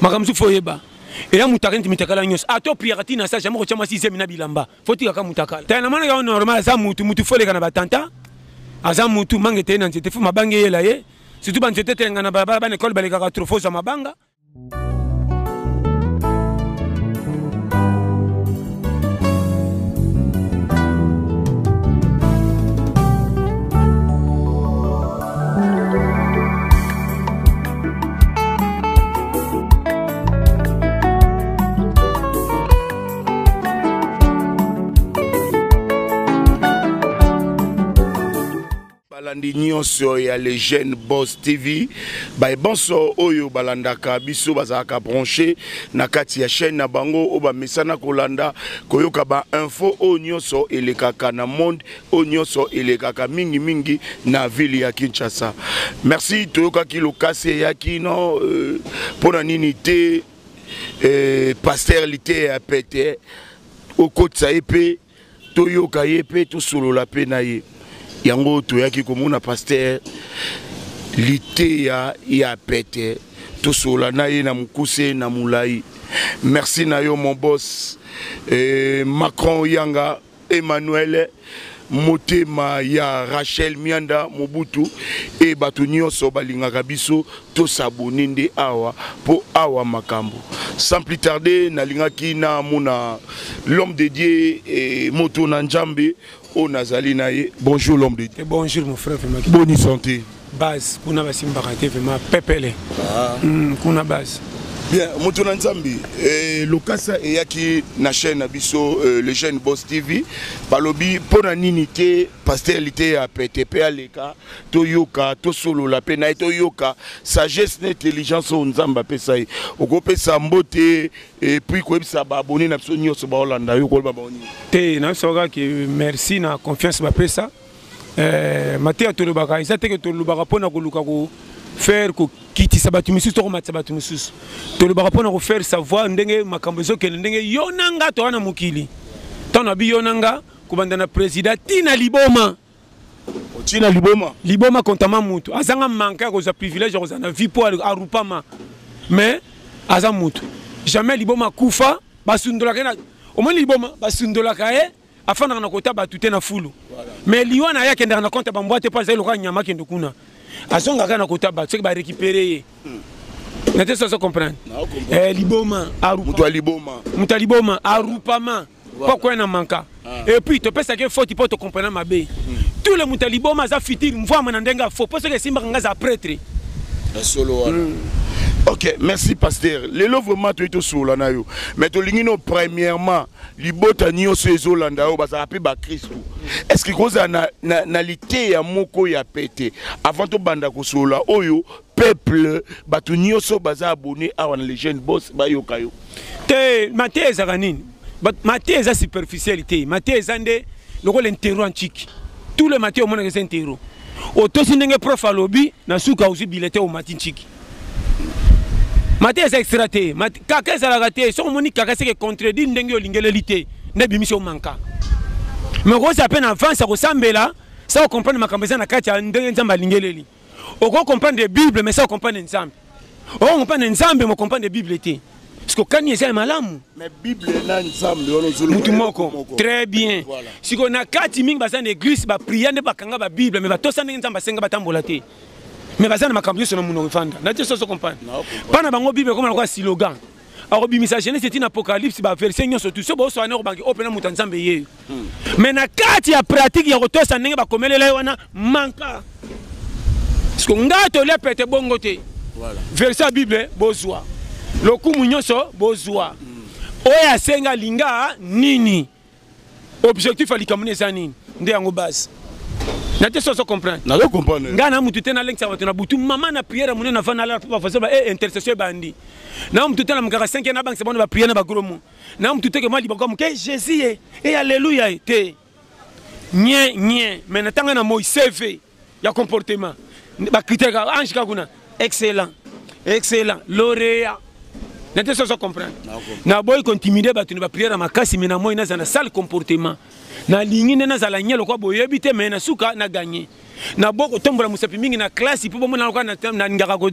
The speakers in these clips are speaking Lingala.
makamzu foyeba et là mutakenti mitakala nyos ato priati na sa jamais ko chama 6e na bilamba foti ka mutakala tana mana ga normal za mutu fole kana batanta aza mutu mangete na nzete fu mabange yela ye surtout ban nzete tenga na baba ba école baleka ka trofo za mabanga. Balandi nyonso ya les jeunes Boss TV ba bonso oyo balandaka biso bazaka branché na kati ya chaîne na bango o ba mesana kolanda koyoka ba info o nyonso elekaka na monde o nyonso elekaka mingi mingi na ville ya Kinshasa. Merci toyoka ki lokase ya kino pona nini te pasteur lité a pété au kotsa épée toyoka yépé to solo la pe na ye. Yango toyaki komona pasteur lité ya pété to sola na ye na mukuse na mulai. Merci na yo mon boss Macron Yanga Emmanuel motema ya Rachel Mianda Mobutu et batu nyonso balingaka biso to s'abonner nde awa po awa makambo. Sans plus tarder nalingaki na mona l'homme dédié et moto na Nzambe o nazali naye. Bonjour l'homme de Dieu. Bonjour mon frère Fema. Bonne santé. Base kuna basimba kate Fema pepele. Kuna base. Bien, moto na Nzambe lokasa eyaki na chaîne na biso le jeune Boss TV balobi pona nini te pasteur lité ya PTP aleka to yoka to solo la pe na to yoka sagesse na intelligence o Nzamba pesa yi okopesa mbote et puis ko ebisa ba abonné na biso nyonso ba Holanda yo ko ba boni te na soga ki merci na confiance ba pesa matia to lobaka isa te ke to lobaka pona ko luka ko faire ko kiti sabatu misus to matsa batu misus to le barapona ko faire savoir ndenge makambo zo ke ndenge yonanga to wana mukili to na bi yonanga ko bandana président tina liboma liboma kontama mutu azanga manka ko za privilège ko za na vie pour arupama mais aza mutu jamais liboma kufa basundola kana au moins liboma basundola kae afana na kota batute na fulu mais liwana ya kenda na compte bambwate pas za loka nyama kendo kuna azonga kana kota ba c'est que ba récupérer n'était ça comprendre liboma mutu liboma arupama pourquoi na manka et puis to pesa que faut tu comprendre ma bé tout le mutu liboma za fitir mvoa na ndenga faut parce que simba nga za prêtre solo ok, merci pasteur. Les lots vraiment tu es sur la nayo. Mais tu l'ingino premièrement, libota nyo sezo landa yo basa api ba Christ. Est-ce que cause na lité ya moko ya pété avant to banda ko sola oyo peuple batu nyo so baza abonné à les jeunes boss ba yo kayo. Te maté za kanini. Maté za superficialité. Maté za ndé loko l'intero antique. Tout le maté au monde que intero. Auto sindenge prof alobi na suka aussi bilete au matin chiki. Maté est extraté, kaka za la raté, son moni kaka c'est que contredit ndenge olingelelité, ne bimisho manka. Mais gros ça peine avance ça ressemble ça on comprend makambo na kati ndenge nzamba lingeleli. On comprend de Bible mais ça on comprend nzambe. On comprend nzambe mais on comprend de Bible té. Parce que quand il y a malamu, mais Bible na nzambe on zulu. Mutumoko. Très bien. Si on a kati mingi bazana église ba prier ne ba kanga ba Bible mais ba tosa ndenge nzamba senga batambola té. Mais bazana makambo sur mon enfanda. Na te so comprendre. Pana bango Bible comme la slogan. Alors bimisa Genèse c'est une apocalypse ba verset nyonso tout so bo so ana bangi open mutu nzambe ye. Mais na kati ya pratique ya kotosa ndenge ba komelela wana manka. Parce que ngato le pete bongo te. Voilà. Verset Bible bozwa. Lokumu nyonso bozwa. Oya senga linga nini. Objectif alikamune za nini. Nde yango base. Na te so comprendre. Na do comprendre. Ngana mutu tena lengi sabato na butu mama na prière munena na fana la pa faso ba intercession bandi. Na mutu tena mkaka 5 na bank sabona ba prière na ba gromo. Na mutu teke mali ba comme que Jésus et alléluia te. Nye mais na tanga na moi CV ya comportement. Ba critère ange ka kuna excellent. Lauréat. N'était pas comprendre. Na boy continuer ba tu ne ba prière ma kasi mais na moi na za sale comportement. Na lingi na za la nyelo kwa boye bité mais na suka na gagner. Na boko tombola musapi mingi na classe pour mo na kwa na ngaka ko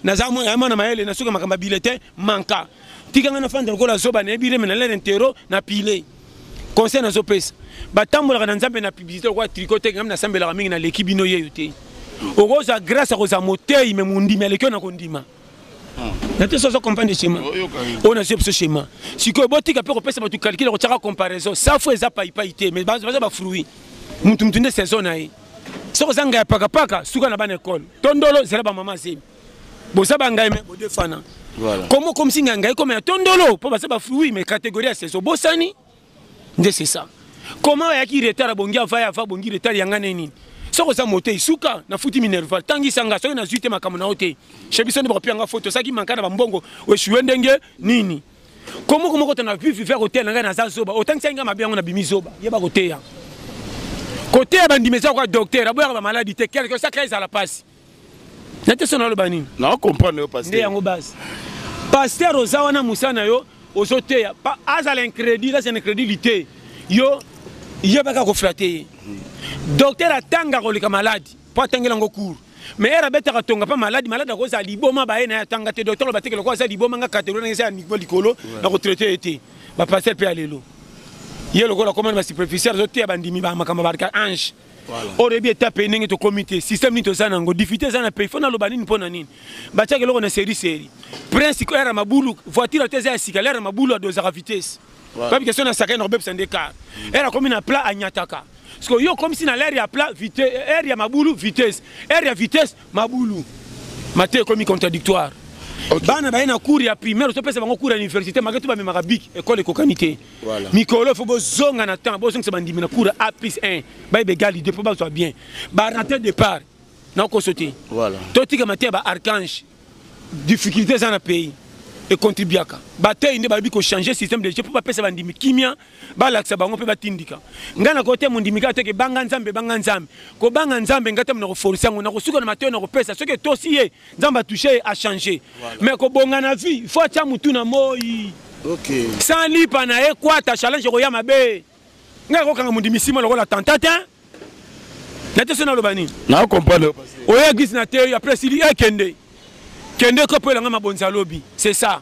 na za mo na maele na suka makamba bulletin manka. Tikanga na fanda ko la zoba na bile mais na l'air intero na pile. Conseil na zo pesa. Ba tambola na nzambe na publicité kwa tricoter ngam na sambela mingi na l'équipe bino yeyote. Ogoza grâce à koza motei me mundi mais lekyo na kondima. N'était pas comprendre le schéma. On a ce schéma. Si que botique a pu repasser tu calculer retira comparaison, ça faut ça pas été mais base ba fruit. Mutu mutu saison na yi. So zanga ya paka paka suka na bana école. Tondolo zela ba mama zemi. Bo ça ba ngai me bo defana. Voilà. Comme si ngai comme tondolo pour ba fruit mais catégorie à saison bosani. C'est ça. Comment ya ki retard bongia va bongi retard yanga nini. Soko sa moté suka na futi minerval tangi sanga soki na zuite makamu na ote chebiso ne bapianga photo saki mankana bambongo we shwendenge nini komo ko na vivre faire hotel nga na za zoba otangi sanga mabiango na bimi zoba yeba côté ya bandimeza kwa docteur aboya ba maladie te quelque ça crise à la passe nate sona lo banini na comprendre pasteur yango base pasteur ozawana musana yo ozoteya pa azala incrédit là c'est incrédulité yo yeba ko flatter docteur atanga kolika maladi po atangela ngo cours mais era beta katonga pa maladi ko za liboma ba ena atanga te docteur batekela ko za liboma nga catégorie nga sa niveau likolo na ko traiter été ba passer pe alelo yelo ko la commande ba superficielle zote bandimi ba makamba barka ange au début étape nenge to comité système ni to sana ngo difficulté sana pe fona lo banini pona nini ba tchake loko na série prince ko era mabulu voiture teze ya sika era mabulu a dosage vitesse pas question na saka no beb syndicat era comme na plat anyataka. Parce que yo comme si na l'air ya plat vitesse, air ya mabulu vitesse, air ya vitesse mabulu. Maté comme contradictoire. Bana ba na cours ya primaire, to pesa bango cours à l'université, magato ba memaka bik école de cocanité. Voilà. Mikolo faut bozonga na temps, bozonga se bandimi na cours A+1. Ba be gali de pour ba soit bien. Ba rater départ. Na ko sauter. Voilà. To tika maté ba archange. Difficultés dans le pays. Et contribuaka bataille inde babi ko changer système de jeu pour pas pesa bandimi kimia ba laksa bango pe batindika ngana côté mundimika te ke banga nzambe ko banga nzambe ngata mna ko forcer ngo na ko suka na mateo na ko pesa ce que tosier nzamba toucher a changer mais ko bonga na vie faut tia mutu na moi OK sans lipa na e quoi ta challenge ko ya mabe ngako ko kanga mundimi sima lokola tantata na te sona lo bani na comprendre o ya gis na te après sili e kende Kende ko pe la ngama bonza lobby, c'est ça.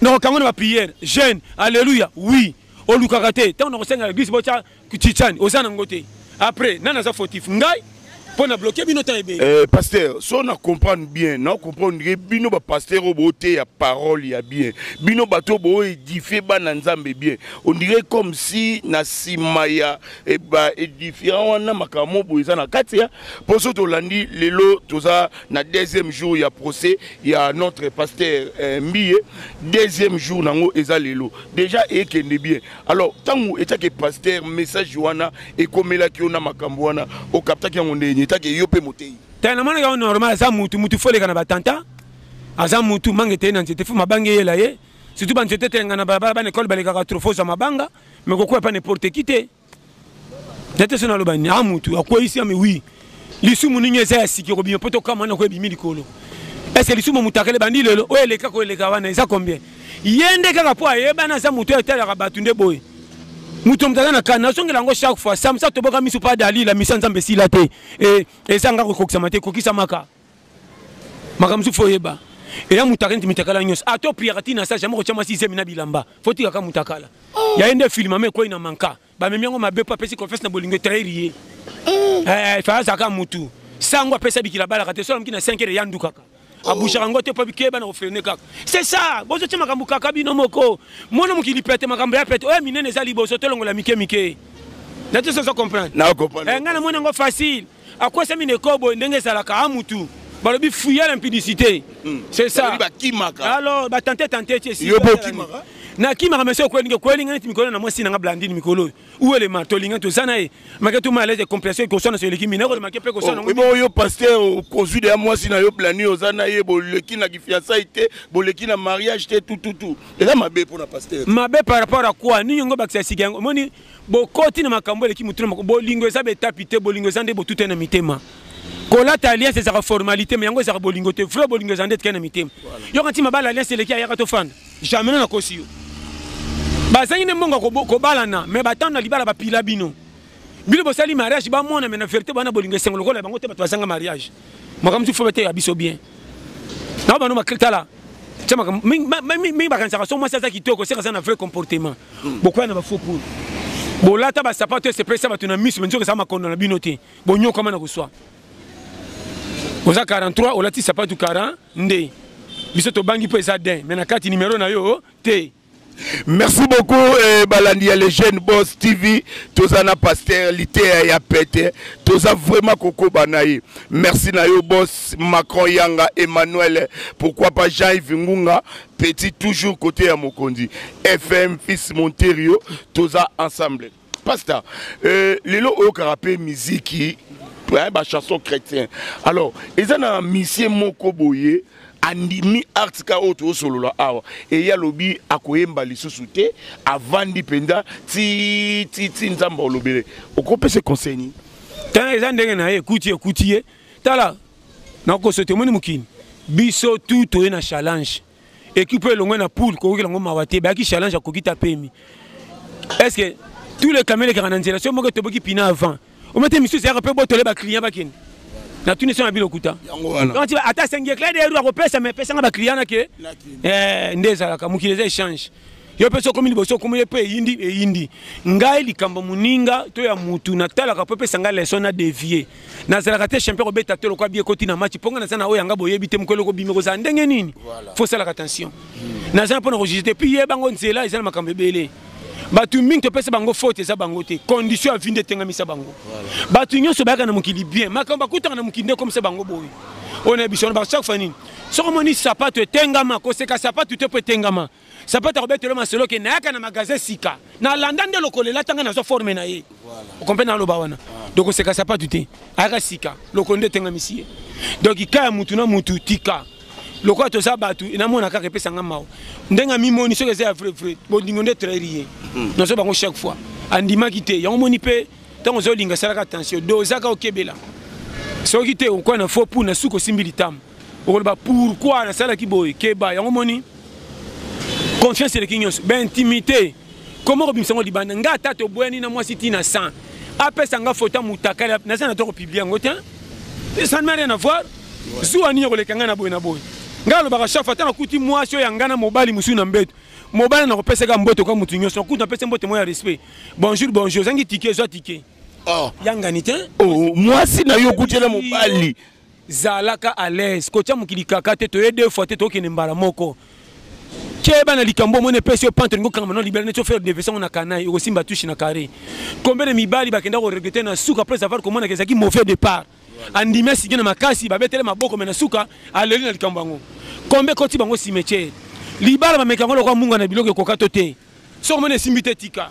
Non quand on va prière, jeune, alléluia, oui. O lukakate, tant on senga l'église bocha kutichani, osana ngote. Après, nana za fautif ngai pour na bloquer bino taibé. Pasteur, si on comprend bien, non comprendre bino ba pasteur au beauté ya parole ya bien. Bino bato bo édifier ba nzambe bien. On dirait comme si na simaya e ba édifier wana makamo boza na katia. Pour ça to landi lelo toza na deuxième jour ya procès, il y a notre pasteur Mbiye, deuxième jour nango eza lelo. Déjà e kende bien. Alors, tangu eta ke pasteur message wana e komela ki ona makambo wana o kapta ki ngondeni eta ke yope motei. Tena mana ga normal za mutu fole kana batanta. Aza mutu mangete na nzete fu mabange yela ye. Surtout ban nzete tenga na baba ba école baleka ka trofo za mabanga, mais ko pas n'importe qui te. Nete sona lo bani amutu akwa isi ami oui. Lisumu ninye za siki ko bien poto kama na ko bimi likolo. Est-ce que lisumu mutakele bandi lelo o eleka ko eleka wana isa combien? Yende kaka po ayeba na za mutu etala ka batunde boy. Mutu mtana kana songela ngo chaque fois samsa to boka misu pa dali la mission nzambe sila te et sanga ko kokisa mate kokisa maka makamsu foyeba et ya mutakenti mitakala nyos ato priati na sa jamais ko chama 6e na bilamba foti kaka mutakala ya ende film me ko ina manka ba memiango mabe pa pesi confesse na bolingo trairier fa za ka mutu sangwa pesa bikila bala kate so mkina 5 ya ndu kaka abusha ngote pa bikeba na ofrene kaka c'est ça bozo chama kambu kaka bino moko mona mukilipete makambo ya pete o minene za liboso tolongo la mike na tu sais comprendre na comprendre ngana mona ngo facile akwa semi ne kobo ndenge zalaka amutu balobi fuya l'impudicité c'est ça alors ba tenter si yobo kimaka na kimaka monsieur ko ninge ko linga mikolo na mwasi na blandine mikolo où le marteau linga to sana e maketo ma l'aise compression ko sona sur l'équipe minero makepe ko sona ngo yo pasteur ko zu de mwasi na yo blandine ozana ye boleki na fiançailles te boleki na mariage te tout et là mabe pour na pasteur mabe par rapport à quoi ni ngo bakisa sigango moni bokoti na makambo l'équipe mutu bolingo eza betapite bolingo eza nde botuté na mitema kolata alliance ezaka formalité mais yango ezaka bolingo te vrai bolingo ezande tekena mitema yo kanti mabala alliance eleki ayaka tofanda jamais na kosi yo bazangi ne mbongo kobalana mais batanda libala bapila bino bino bosali mariage bamona mais na vérité bana bolingo esengo lokola bango te bato bazanga mariage makambo tu faut bete ya biso bien na bano bakritala tama mi bakansaka so mwasi aza kitoko seka za na vrai comportement bokwaya na bafaux pour bolata basapato esepesa bato na miso menzoka eza makondo na bino te bonyokama na koswa oza 43 olati sapato 40 nde biso tobangi mpo eza den mais na kati numéro na yo te. Merci beaucoup balandi ya les jeunes boss TV tozana pasteur lité ya pete toza vraiment koko banaye merci na yo boss Macron Yanga Emmanuel pourquoi pas Jean-Yves Ngunga petit toujours côté ya Mokondi FM fils Monterio toza ensemble pasteur lelo o karape musique ba chanson chrétien alors ezana mission moko boye andimi artika auto solola awa e ya lobi akoyemba lisusu te avandi penda ti nzamba olobele okopese conseil ni tan ezandenge na écoutier tala na ko sote moni mukini biso tout to na challenge équipe elongwe na pool ko ki longo mawate ba ki challenge akokita pemi est-ce que tous les caméras qui rentrent dans la situation mo ko to boki pina avant o mette monsieur c'est rappel botole ba client ba ken na tuni so abilo kuta donc tu ata 5 clé de roi pesa mais pesa ba client na ke ndeza la kamukileza échange yo peso comme liboso comme ye pe yindi ngai likambo muninga to ya mutu na tala ka pesa nga leçon na dévier na zala ka champion ko beta to lo kwa bien koti na match ponga na sana o yanga boye bite mukolo ko bimeko za ndenge nini faut ça la attention na zana pona rejeter puis ye bango nzela izala makambe bele batu mingi topesa bango faute eza bango te condition avinde etengamisa bango batu nyonso bayaka na mokili bien makambo bakutaka na mokili nde komisa bango boye ona biso na chaque fois nini soko moni sapato etengama koseka sapato te po etengama sapato akobetelo masolo ke nayaka na magasin sika na landa nde lokolela tanga nazo forme na ye okompe na loba wana donc koseka sapato te ayaka sika lokolo nde etengamisi ye donc ikaya mutu na mutu tika loko to za batu inamona kaka pesa ngamao ndenga mimoni soke za vrai bondingo nde trairie non so bango chaque fois andima kité yango moni pe tango zo linga sala attention dozaka okebela so kité ko na faux pour na suko simbilitam okoloba pourquoi na sala ki boy keba yango moni confiance le kinyos ben intimité comment robimsango libanda nga tato bweni na moi siti na 100 apesa nga photo mutakala na sana to publier ngo tiens ça n'a rien à voir zuani ko le kanga na boy na boy ngalo baka chafa tana kuti mwasho ya ngana mobali musu na mbeto mobali na kopesa ka mboto ka mutu nyonso kuti na pesa mboto moya respect bonjour zangi ticket zo ticket yanga ni te mwasi na yo kutela mobali zalaka à l'aise kocha mukili kaka te to ye deux fois te to kene mbala moko keba na likambo mone pesa yo pante ngo kanga no libérer ne to faire des versions na kanai ko simba touche na carré combien de mibali bakenda ko regretter na suka après avoir comment na kezaki mauvais départ andime sigena makasi babetele maboko mena suka aleli na likambango kombe koti bango cimetière libala bamekango lokwa munga na biloko kokato te so mona simbite tika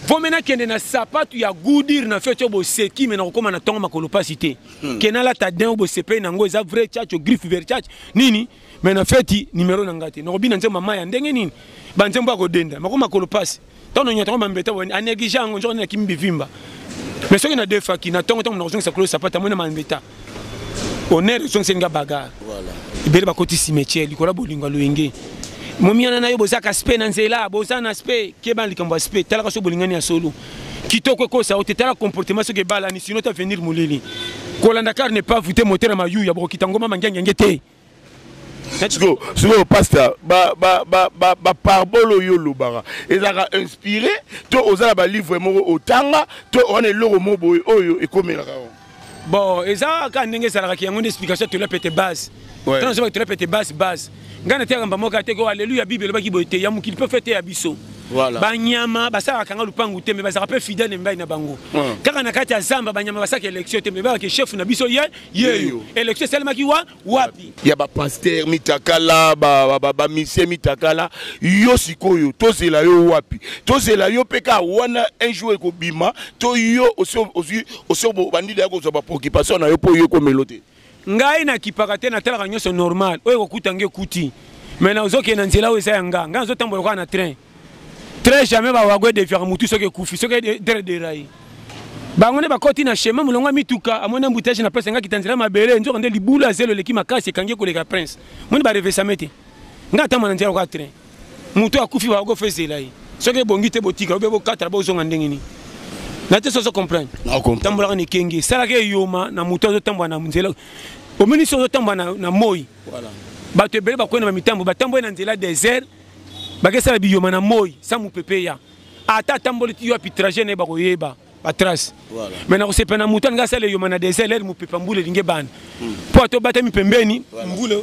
vomena kende na sapato ya goudir na feto bo seki mena kokoma na tonga makolo pasité kenala ta den bo sepe na ngo za vrai chacho griffe ver chach nini mena feti numéro na ngate no bina nzema mama ya ndenge nini banzembo akodenda makoma makolo pasi tono nyata ngoma mbeta woni anegija ngo njona kimbi vimba mais ce qui na deux fois qui na tongo tongo na sakolo sapata mona manbeta honneur son senga bagarre voilà ibele bakoti cimetière likola bolinga loenge momiana na yo bozaka spe na nzela bozana spe keba likambo spe tala kaso bolingani ya solo kitoko ko sa otela comportement ce que bala ni sinon ta venir mulili kolanda car ne pas voter moteur ma yu ya bokitangoma mangenge ngete let's go pasteur ba parbolo yo lobara ezaka inspiré to ozala ba livre moko otanga to on est loro mobo oyo ekomela ka bon ezaka ndenge ezalaka ki yango explication to la pete base tant so to la pete base ngana te ngamba moka te ko alléluia bible baki boite ya mukili peut fêter ya biso voilà banyama basaka kanga lupangu te me basaka pe fidèle mbai na bango kaka na kati ya zamba banyama basaka élection te me ba ke chef na biso yeyo élection selma ki wapi ya ba pasteur mitakala ba mission mitakala yo sikoyo to zela yo wapi to zela yo peka wana un jour ko bima to yo aussi bandile ya ko zo ba préoccupation na yo po yo ko melote ngai na kipaka te na tala nyonso normal oyo kokutange kuti mais na ozoke na nzela oyo nga nzo tambola kwa na train très jamais ba wagwe de faire mutu soke kufi soke de rai bango ne bakoti na chemin mulongo mituka amona embouteillage na place nga kitanzira mabele nzo ndeli bula zelo leki makasi kangi koleka prince moni ba revesame te nga ta mwana nzira kwa train mutu akufi ba go fezela yi soki bongi te botika obe bo katra bo zonga ndenge ni na te soso comprendre tambola ni kengi sala ke yoma na mutu zo tambwa na nzela omini so zo tambwa na moi voilà bato ebele bakwena ba mitambo batambo na nzela désert bakesala biyoma na moi sa mupepe ya ata tamboli yo apitraje ne bakoyeba batras voilà mais na kosepa na mutu nga sala yoma na désert l'air mupepa mbule linge bana po to batami pembeni mbule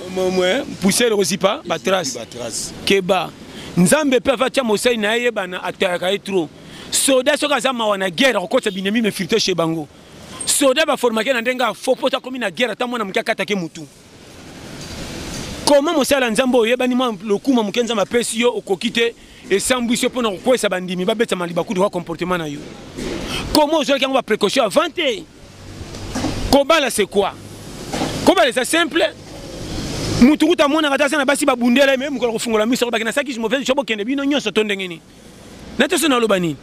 pousser rosipa batras keba nzambe pe afatia mosai na yeba na ataka etro soda soka za mawana guerre kokota binemi me filtre chez bango soda ba formake na ndenga fo pota komi na guerre tamona mukakata ke mutu comment mosala nzambo yebani ma lokuma mukenza mapesi yo okokite et sambwiso pona kokwesa bandimi babeta maliba kudu wa comportement na yo comment ozoki yango ba précaution avant te kobala c'est quoi kobala c'est simple mutu kuta mona kata sana basi babundela même ko kofungola miso bakina saki je mauvais chobo kende bino nyonso to ndengeni nateso na lobani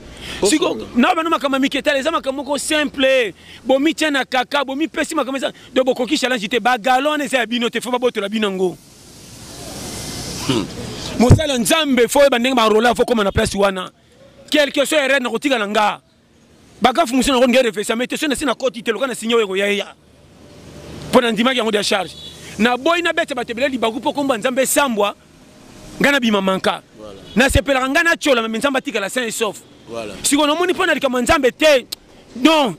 siko na bana makama miketa les makama ko simple bo mi tiana kaka bo mi pesi makama ça de boko ki challenge te ba galon et ça bino te fo ba boto la binango mosala nzambe fo ba ndenge ba rola fo comme na place wana quelque chose est na kotika nanga baka fonction na ngere fe ça mette na koti te lokana sinyo ego ya pona ndima yango de charge na boy na bete batebele libaku po komba nzambe sambwa ngana bima manka na sepela ngana chola mais nzamba tika la saint et sauf voilà siko no moni pona likama nzambe te non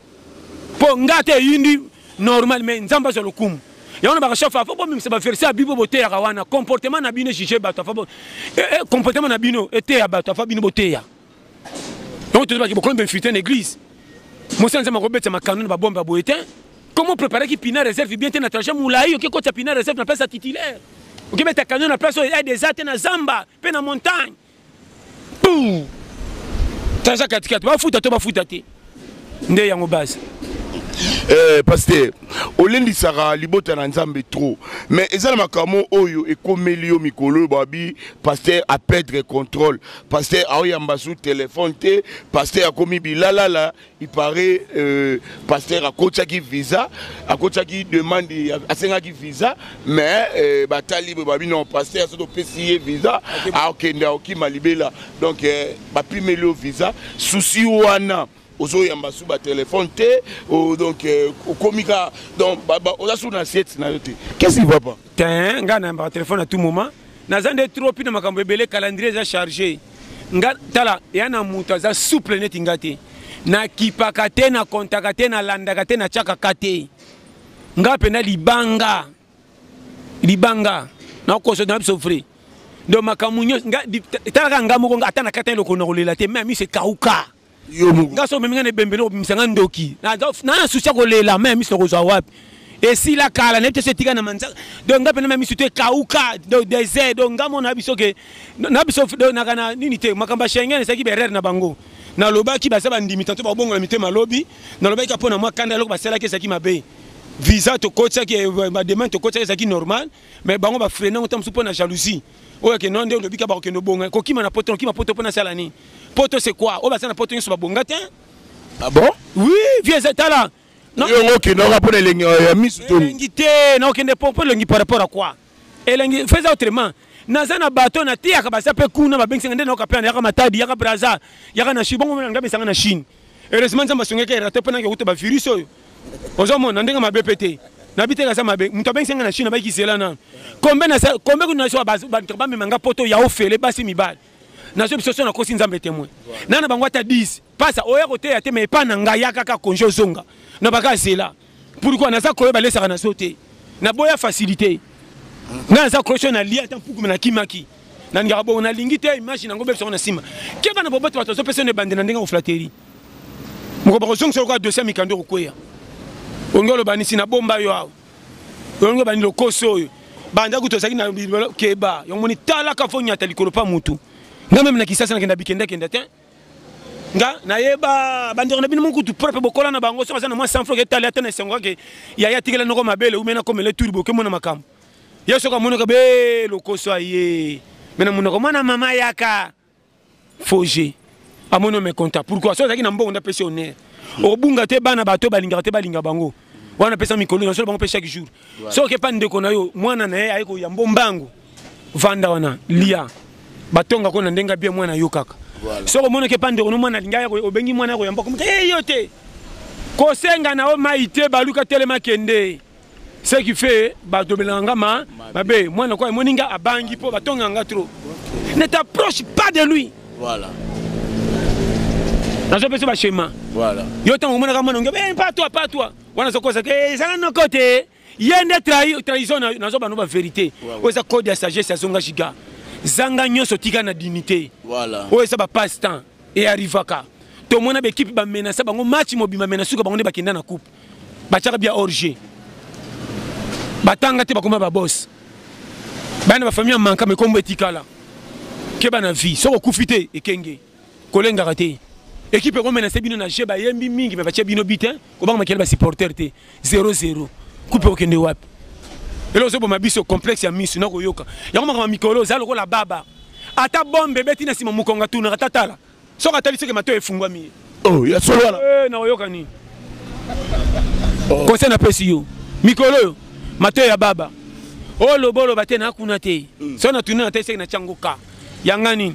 po ngate yindi normal mais nzamba zo lokumu yaona ba chafa fo bomi se ba faire ça bibo bote ya wana comportement na bino jije bato fa comportement na bino ete ya bato fa bino bote ya donc tu dois que beaucoup d'infiltrer l'église moi ça nzamba ko beta makanuni ba bomba boete comment préparer qui pina réserve bien te na trajet moulaï ok ko ta pina réserve na place titulaire ok mettre canon na place il des ates na zamba pe na montagne boum taza katikati ba futa to ba futa te nde yango base pasteur olendi sara libota na nzambe trop mais ezala makamo oyo ekomeli yo mikolo babi pasteur a perdre contrôle pasteur aoyamba sous téléphone te pasteur akomi bilalala il paraît pasteur akotaki visa akotaki demande asengaki visa mais batali babi non pasteur so to pesiye visa akenda okima libela donc bapimeli yo visa souci wana ozo yamba sous ba téléphone te donc au komika donc oza sous na set na yote qu'est-ce qui va pas tin ngana ba téléphone à tout moment nazande trop pina makambo ebele calendrier za chargé nga tala yana mutu za souple net ngate na kipaka te na kontaka te na landaka te na chaka kate nga pena libanga na ko so na sofri donc makamunyo nga tala nga moko nga atana kata lokona kolela te mais mi c'est kauka ngaso memanga ne bembelo misanga ndoki na sucia kolela même miso kozwa wapi et si la kala ne te setika na manza donc ngape na même miso te kauka do désert donc ngamo na biso ke na biso na kana nini te makamba shengene saki berer na bango na lobaki ba saba ndimi tanto ba bongola mitema lobi na lobaki apona mwa kanda loko ba sala ke saki mabe visa to kocha ke ba demain to kocha saki normal mais bango ba freiner ngotam supo na jalousie oya ke non nde lobika ba ke no bonga ko kima na poto pona sala ni poto c'est quoi o ba sana poto nso ba bonga te ah bon oui viens là non ok non rapport elengi ya misu to elengi te na okende po elengi par rapport à quoi elengi fais autrement nazana bato na tia ka basa pe kuna ba bengsenga nde na ka pena ya ka matadi ya ka braza ya ka na shibongo mena ngabe sanga na Chine heureusement nzamba songeka erate pena ke kutoba virus oyo ozomona ndenga mabe pete na biteka sa mabe muto bengsenga na Chine ba kisela na kombe kuna so ba memanga poto ya ofele basi mibali na so biso na kosi nzambe témoin nana bango ata 10 pasa oya kote ya te mais pas na ngaya kaka konjo zonga na baka zela pourquoi na sa koyo ba lesaka na sote na boya facilité na sa koyo na lia tant pour na kimaki na ngara bo na lingi te imagine ngo beso na sima ke bana boboto bato so personne bande na ndenga oflaterie moko ba zonga so ko 200 mikando ko ya ongolo banisi na bomba yo awo ongolo bani lokoso yo banda kutosaki na keba yo moni tala ka fo nyata likolo pa mutu nga même na kisasa na kenda bikenda te nga na yeba bandero na bino monku tu propre bokola na bango so basana moi 100 francs etali atana sengo ke ya tikela noko mabele ou mena comme le turbo ke mona makam yeso ka mona ka be lokoso aye mena mona ko mona mama yaka foje amono me compta pourquoi so zaki na mbongo na pesi honneur obunga te bana bato balinga te balinga bango wana pesa mikolo na so bango pe chaque jour so ke pa ndeko na yo mwana na ye ayiko ya mbombango vanda wana lia batonga ko na ndenga bien mwana yo kaka so ko mona ke pa ndeko no mwana linga ya obengi mwana ko ya mboko yo te ko senga na o maite baluka telema kende ce qui fait bato belanga mabe mwana ko moninga abangi po batonga nga trop ne t'approche pas de lui voilà dans un peu ce schéma voilà yo tant mona kama nonge pas toi wana so kosa ke ça no côté yende trahison na zo ba no ba vérité o ça code de sagesse azonga giga zanga nyoso tika na dignité voilà o ça ba passe temps et arrivaka to mona be équipe ba menace bango match mobima menace ko bango ne bakenda na coupe ba tchaka bien hors jeu batanga te bakoma ba boss bana ba famille manka me kombo etikala ke bana vie so ko kufite ekenge kolenga raté équipe ko menace bino na jeba yembi mingi me bache bino bitin ko banga makela ba supporter te 0-0 coupe okende wapi elo so bo mabiso complexe ya misu na ko yoka ya ko mikolo za loko la baba ata bombe beti na sima mukonga tuna ratatala so ka tali seke mato efungwa mi oh ya solo wala na yoka ni conseil na pesi yo mikolo mato ya baba olobolo bate na kuna te so na tuna te seke na changoka yangani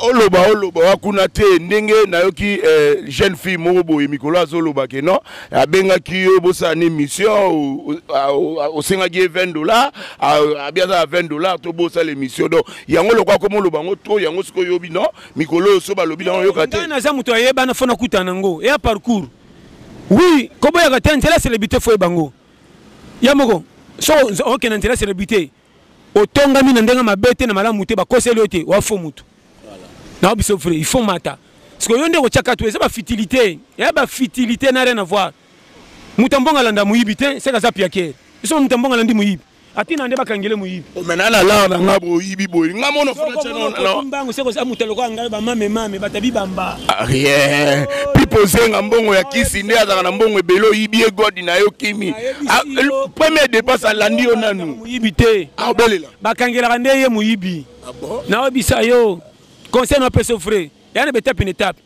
oloba wakuna te ndenge nayoki jeune fille moko boye mikolo azoloba ke non abengaki yo bosana émission osengaki $20 abiaza $20 to bosala émission donc yango lokwa komo oloba ngo to yango siko yobi non mikolo so balobi na yoka te ngana za muto ayeba na fona kutana ngo ya parcours oui kobo ya katente la célébrité fo bango yamoko so ok na ntela célébrité otonga mina ndenga mabete na malamu te bakoseli ote wa fo mutu na biso frère il faut mata parce que yonde ko chaka to eza ba futilité ya ba futilité na rien à voir mutambonga landa muyibi te c'est kaza piaker iso mutambonga landi muyibi atina nde bakangele muyibi o menana la na ngabo yibi boy ngamono fona no mbango c'est ko mutelo ko ngale ba mame batabi bamba rien pipo zenga mbongo ya kisi nde azaka na mbongo ebelo yibi e god na yo kimi premier dépense alandi yo nanu muyibi te obelela bakangela nde ye muyibi na obisa yo conseil na pesa frère yana betape une étape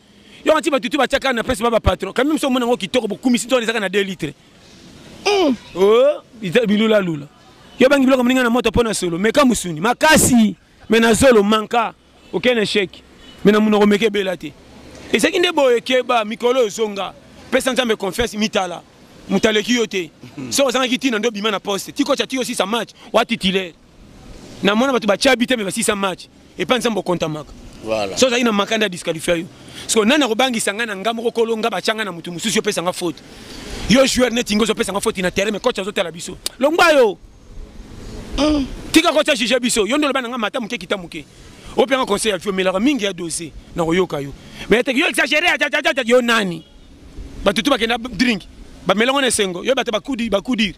yo anti batutu ba chaka na pesa baba patron quand même so mona ngo kitoko bo kumisi to ezaka na 2 litres bilula lula yo bangi biloko mninga na moto pona solo meka musuni makasi mena zolo manka okene chèque mena munoko meke belate et c'est kinde boye keba mikolo zonga pesa nzambe confiance mitala mutaleki yote so zanga kitina ndo bima na poste tiko cha tio 6 match wa titulaire na mona batu ba chabite me ba 6 match et pas nzambo compta maka voilà so ça ina makanda disqualifier yo parce que nana robangi sangana ngamo ko kolonga ba changa na mutu mususu pesa nga faute yo joueur netingo zo pesa nga faute na terrain mais coach azotala biso longba yo tika coach jije biso yo ndo lobana nga mata muke kitamuke openga conseil ya fio melaka mingi ya dossier na koyoka yo mais te yo exagérer yo nani batutu bakenda drink ba melongo na sengo yo bata bakudi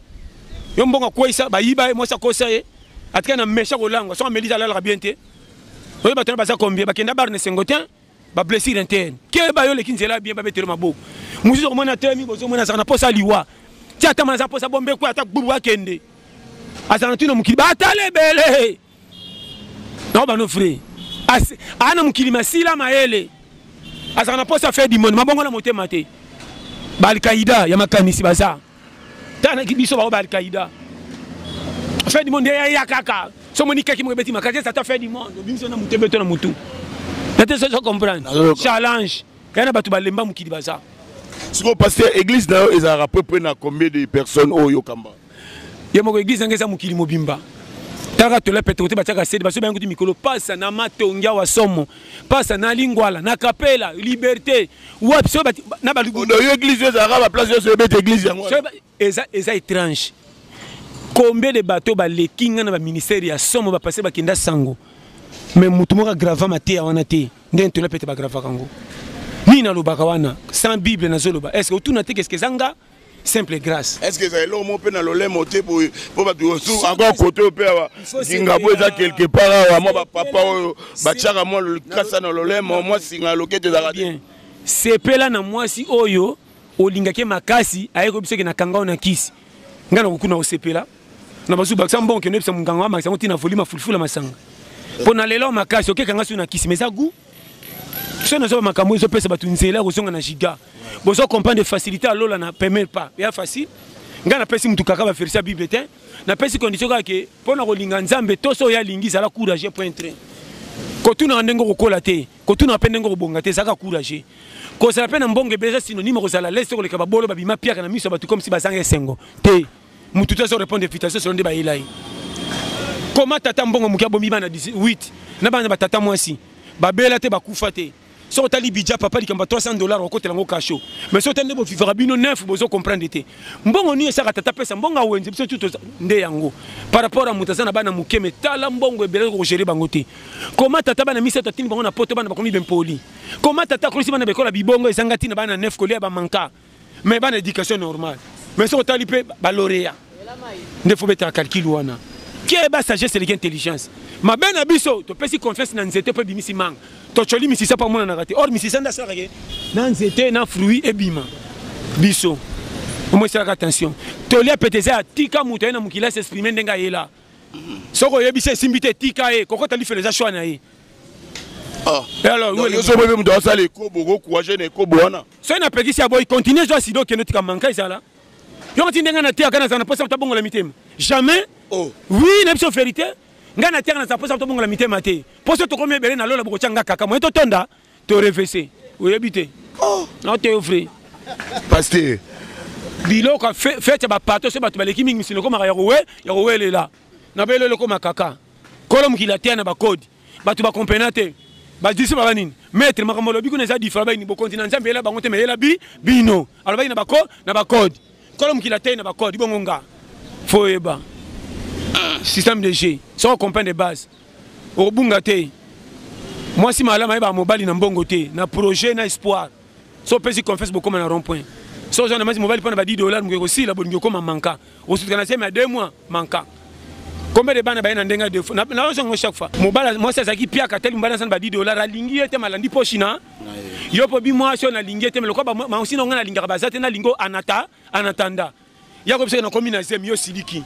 yo mbonga kwesa ba yiba mo sa kosa ye atika na mesha ko lango so melisa la bien te oyo batona baza combien bakenda bar ne sengotin ba blessure interne ke ba yo le kinzela bien ba betelo maboko mususu komona temi bozo mona sana posa liwa ti ata mana za posa bombe ko ata bubu akende asana tuna mukili batale bele no ba no frère ana mukili masila maele asana posa fait du monde mabongo na motema te ba al-Qaïda ya makanisi baza tana kibiso ba al-Qaïda fait du monde ya kaka so moni kaki mo beti makaje ça t'a fait du monde bimso na mutebe to na mutu nate so comprendre challenge yana batu balemba mukili baza siko pasteur église na ezara à peu près na combien de personnes oyo kamba yemo église ngeza mukili mobimba taka to la petrote bataka sedi baso bango ti mikolo passa na matongia wa somo passa na lingwala na kapela liberté wap so na ba yo église ezara ba place yo bete église yango eza étrange. Combien de bateaux les kinga na ba ministère ya somo ba passer ba kenda sango mais mutu moka grava mate wana te ndento la pete ba grava kango ni na lobaka wana sans bible na zoloba est-ce que tout na te qu'est-ce que zanga simple grâce est-ce que ça est l'homme pe na lolemo te pour ba tu encore côté pe wa singabo eza quelque part wa moi ba papa ba tchaka moi le kasa na lolemo moi singa lokete za bien c'est pela na moi si oyo olingake makasi ayeko biso ke na kanga na kisi ngana kokuna osepela na bazu baksa mbonke ne bisa munganga wa makisa mutina volume fulfula masanga pona lelo makasi okeka ngasu na kisi meza gu so nazo makambo ezo pesa batu nzela kozonga na giga bozo comprendre facilité alola na permet pas ya facile nga na pesi mutu kaka ba faire ça bible te na pesi condition ka ke pona kolinga nzambe toso ya lingi sala courage point train ko tuna ndengo kokola te ko tuna pendengo kobonga te saka courage ko sala pena mbonge beza synonyme ko sala laisse ko le kabolo babima piaka na miso batu comme si bazanga esengo te mutu toso répondre invitation selon de ba ilai comment tata mbongo mukia bombi bana 18 na bana batata mwasi babela te bakufa te so tali bidja papa likamba $300 okotela ngo kasho mais so tande bo vivra bino neuf bozo comprendre te mbongo ni esaka tata pesa mbongo awenze biso tuto nde yango par rapport à mutazana bana mukeme tala mbongo ebele ko gérer bango te comment tata bana misa tatini bango na poto bana bakomi bempoli comment tata kolisi bana bekola bibongo esangati na bana neuf kolia ba manka mais bana éducation normale mais so tali pe balorea nde faut mettre calcul wana qui est ba sagesse et l'intelligence ma ben abiso to pesi confiance na nzete pe bimisi manga to choli misisa pa mona na raté or misisa nda sala ke na nzete na fruit e bima biso au moins faire attention to lia peteza tika muto na mukila s'exprimer ndenga yela soko yebise simbite tika e koko tali fait les choix na ye alors oui so bebe muto asala ekobo go courage na ekobo wana so na pekisi ya boy continuer zo sido ke notika manka izala yo tindenga na tia kana sana posa tabongo la mitema jamais oh oui na biso vérité ngana terre na saposa to bongo la mitema te poso to komé belé na lola boko changa kaka mo to tonda to reverser oyebite oh na te offre pasteur bilo ka fait ba pato se batu baleki mingi sino koma ya rowe lela na belo le koma kaka kolom ki la terre na ba code batu ba compénate ba disi ba nini maître makambo lobi ko na za difra ba ni bo continent nzambe la bango te me yela bino alo ba na ba code kolom ki la terre na ba code bongo nga foeba système de G sans comprendre de base au bungate moi si malama ba mobile na mbongo te na projet na espoir so pesi confesse beaucoup na rond point so j'en ai mas mobile pour na $10 ngeko aussi la bongo comme manka au sud kana sema 2 mois manka combien de bana ba na ndenga de na zo chaque fois mobile moi ça qui pia ka tel mbana sana ba $10 alingi ete malandi pochina yo po bi moi so na lingi ete meloko ba ma aussi na linga ba zate na lingo anatanda ya ko pesa na commune zem yo siliki